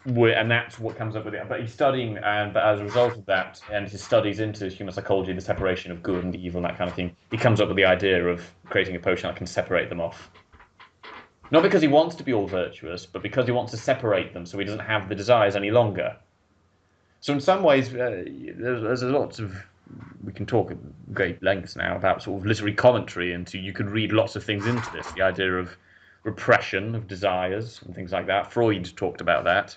And that's what comes up with it. But he's studying, but as a result of that, and his studies into human psychology, the separation of good and evil and that kind of thing, he comes up with the idea of creating a potion that can separate them off. Not because he wants to be all virtuous, but because he wants to separate them so he doesn't have the desires any longer. So in some ways, there's a lot of... We can talk at great lengths now about sort of literary commentary, and you could read lots of things into this. The idea of repression of desires and things like that. Freud talked about that.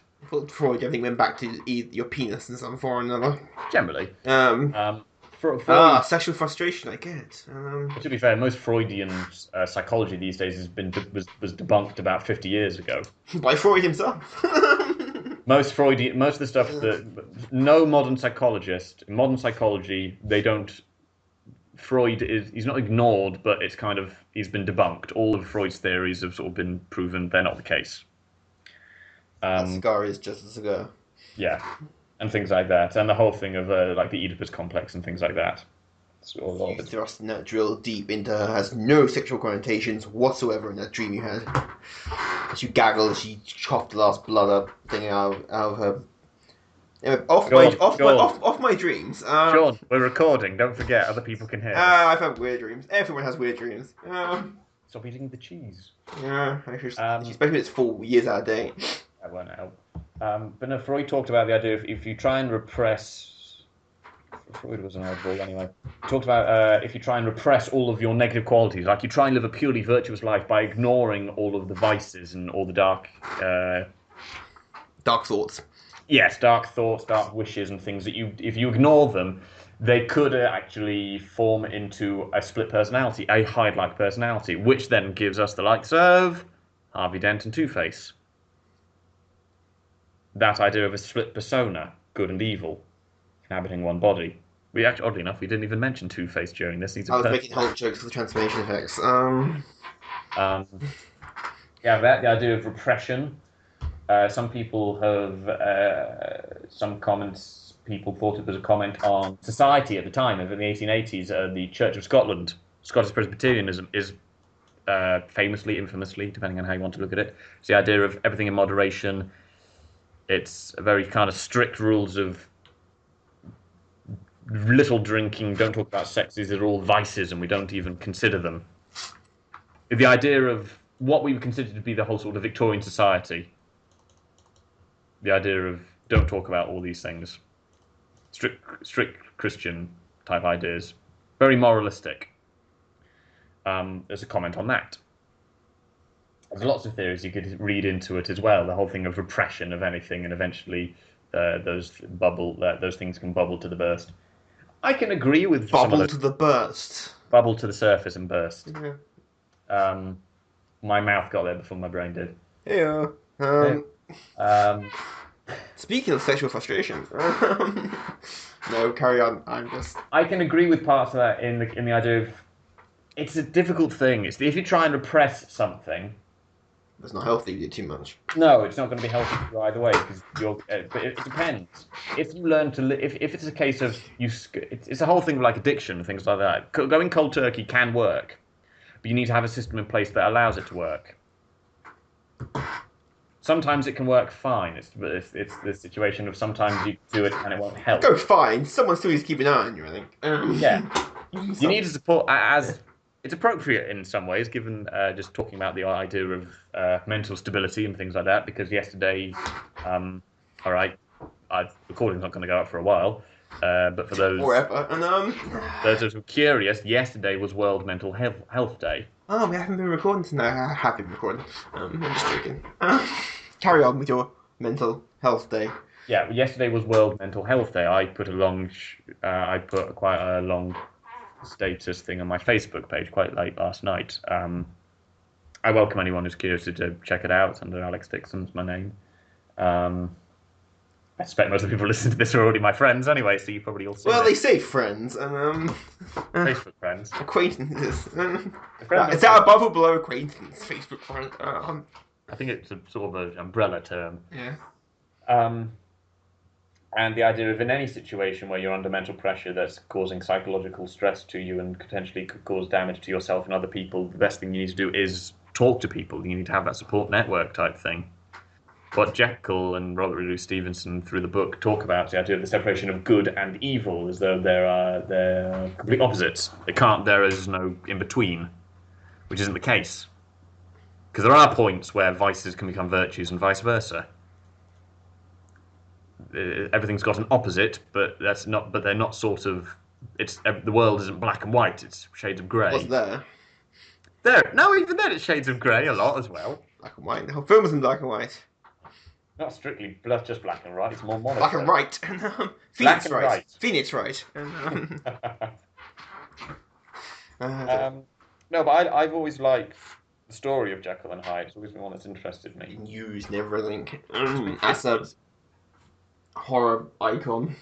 Freud, I think, went back to your penis in some form or another. Generally. Freud, sexual frustration, I get. To be fair, most Freudian psychology these days was debunked about 50 years ago. By Freud himself. Most of the stuff that no modern psychologist, in modern psychology, they don't. He's not ignored, but it's kind of, he's been debunked. All of Freud's theories have sort of been proven they're not the case. A cigar is just a cigar. Yeah, and things like that, and the whole thing of like the Oedipus complex and things like that. So thrusting that drill deep into her has no sexual connotations whatsoever in that dream you had. As you gaggle, she chopped the last blood up thing out of her. Anyway, off my dreams. Sean, we're recording. Don't forget, other people can hear. I've had weird dreams. Everyone has weird dreams. Stop eating the cheese. Yeah, especially if it's 4 years out of date. That won't help. But no, Freud talked about the idea of if you try and repress... Freud was an oddball anyway. He talked about if you try and repress all of your negative qualities, like you try and live a purely virtuous life by ignoring all of the vices and all the dark... dark thoughts. Yes, dark thoughts, dark wishes and things that if you ignore them, they could actually form into a split personality, a Hyde-like personality, which then gives us the likes of Harvey Dent and Two-Face. That idea of a split persona, good and evil, inhabiting one body. We actually, oddly enough, we didn't even mention Two-Face during this. He's a I was making whole jokes for the transformation effects. um, yeah, the idea of repression. Some people have some comments. People thought it was a comment on society at the time, in the 1880s. The Church of Scotland, Scottish Presbyterianism, is famously, infamously, depending on how you want to look at it, it's the idea of everything in moderation. It's a very kind of strict rules of little drinking. Don't talk about sex. These are all vices, and we don't even consider them. The idea of what we would consider to be the whole sort of Victorian society. The idea of don't talk about all these things. Strict Christian type ideas. Very moralistic. There's a comment on that. There's lots of theories you could read into it as well. The whole thing of repression of anything, and eventually those things can bubble to the burst. I can agree with some of Bubble those. to the burst. Bubble to the surface and burst. Yeah. My mouth got there before my brain did. Yeah. Speaking of sexual frustration, no, carry on. I can agree with parts of that in the idea of it's a difficult thing. If you try and repress something, it's not healthy. You do too much. No, it's not going to be healthy for you either way because but it depends. If you learn to if it's a case of it's a whole thing like addiction and things like that. Going cold turkey can work, but you need to have a system in place that allows it to work. Sometimes it can work fine. It's the situation of sometimes you do it and it won't help. Go fine. Someone still needs to keep an eye on you, I think. Yeah. You need to support as it's appropriate in some ways, given just talking about the idea of mental stability and things like that. Because yesterday, all right, recording's not going to go up for a while, but for those forever, and those who are curious, yesterday was World Mental Health Day. Oh, we haven't been recording tonight. I have been recording. I'm just joking. Carry on with your mental health day. Yeah, yesterday was World Mental Health Day. I put quite a long status thing on my Facebook page quite late last night. I welcome anyone who's curious to check it out. It's under Alex Dixon's my name. I suspect most of the people listening to this are already my friends anyway, so you probably all see. Well, they say friends and Facebook friends, acquaintances. Is that above or below acquaintance? Facebook friends. I think it's a sort of an umbrella term. Yeah. And the idea of in any situation where you're under mental pressure that's causing psychological stress to you and potentially could cause damage to yourself and other people, the best thing you need to do is talk to people. You need to have that support network type thing. What Jekyll and Robert Louis Stevenson through the book talk about the idea of the separation of good and evil, as though they're complete opposites. There is no in between, which isn't the case. Because there are points where vices can become virtues and vice versa. Everything's got an opposite, but they're not sort of. The world isn't black and white. It's shades of grey. What's there? No, even then it's shades of grey a lot as well. Black and white. The whole film is in black and white. Not strictly just black and white. It's more monochrome. Black and right. Phoenix and right. right. Phoenix right. No, but I've always liked the story of Jekyll and Hyde. It's always been one that's interested me. Used and everything. As a horror icon.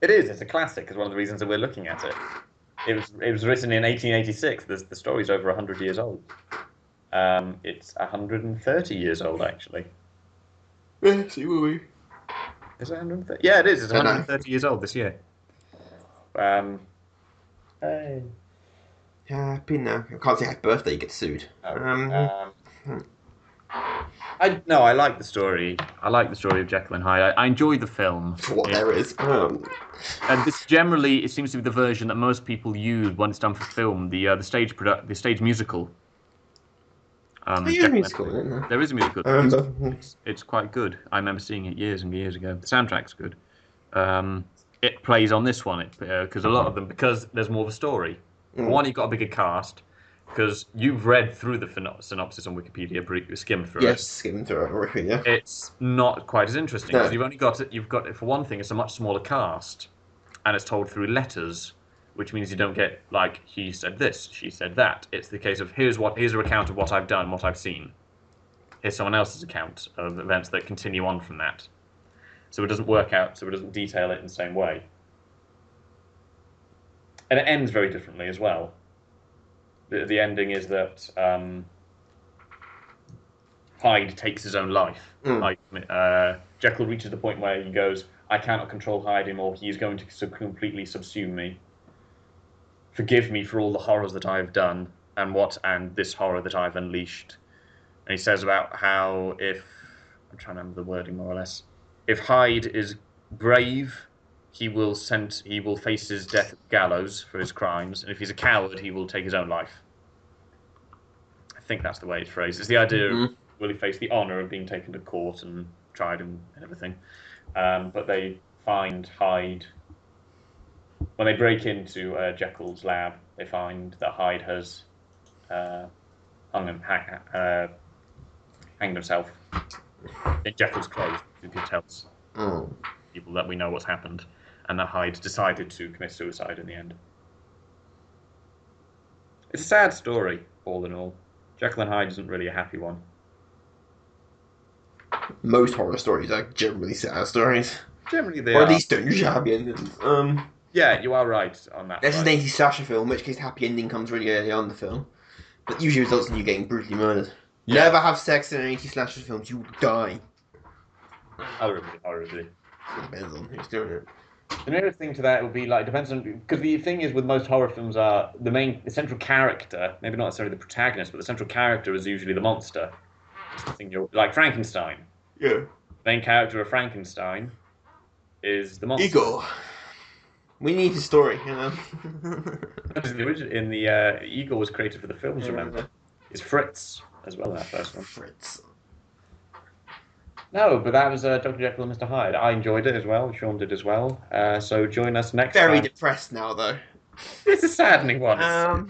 It is. It's a classic. Is one of the reasons that we're looking at it. It was written in 1886. The story's over 100 years old. It's 130 years old actually. Yeah, see will we? Is it 130? Yeah, it is. It's 130 years old this year. Hey. Yeah, been there. I can't say happy birthday. You get sued. I like the story. I like the story of Jekyll and Hyde. I enjoy the film. For what there is. And this generally, it seems to be the version that most people use when it's done for film. The stage musical. There is a musical, isn't there? There is a musical. It's quite good. I remember seeing it years and years ago. The soundtrack's good. It plays on this one because a lot of them, because there's more of a story. One, you've got a bigger cast because you've read through the synopsis on Wikipedia, skimmed through it. Yes, skimmed through it. Yeah. It's not quite as interesting because you've got for one thing, it's a much smaller cast. and it's told through letters, which means you don't get like he said this, she said that. It's the case of here's an account of what I've done, what I've seen. Here's someone else's account of events that continue on from that. So it doesn't work out, so it doesn't detail it in the same way. And it ends very differently as well. The ending is that Hyde takes his own life. Jekyll reaches the point where he goes, I cannot control Hyde anymore. He is going to completely subsume me. Forgive me for all the horrors that I have done and this horror that I've unleashed. And he says about how I'm trying to remember the wording more or less. If Hyde is brave, he will face his death at the gallows for his crimes, and if he's a coward, he will take his own life. I think that's the way it's phrased. It's the idea of will he face the honour of being taken to court and tried and everything. But they find Hyde when they break into Jekyll's lab. They find that Hyde has hanged himself in Jekyll's clothes. He tells people that we know what's happened, and that Hyde decided to commit suicide in the end. It's a sad story, all in all. Jekyll and Hyde isn't really a happy one. Most horror stories are generally sad stories. Generally, they or are. at least don't usually happy endings. Yeah, you are right on that. This is an 80s slasher film, in which case happy ending comes really early on in the film. But usually results in you getting brutally murdered. Yeah. Never have sex in an 80s slasher film, you will die. Horribly. It depends on who's doing it. The nearest thing to that would be like depends on because the thing is with most horror films are the central character, maybe not necessarily the protagonist, but the central character is usually the monster. Like Frankenstein. Yeah. The main character of Frankenstein is the monster. Igor. We need the story, you know. Igor was created for the films. Remember, it's Fritz as well in that first one. Fritz. No, but that was Dr. Jekyll and Mr. Hyde. I enjoyed it as well. Sean did as well. So join us next time. Very depressed now, though. It's a saddening one.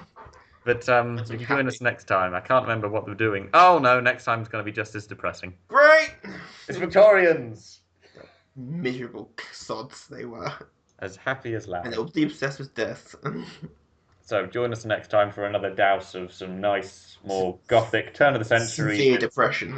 But you can join us next time. I can't remember what we're doing. Oh, no, next time is going to be just as depressing. Great! It's Victorians! Miserable sods they were. As happy as lambs. And they'll be obsessed with death. So join us next time for another douse of some nice, more gothic, turn of the century. Severe depression.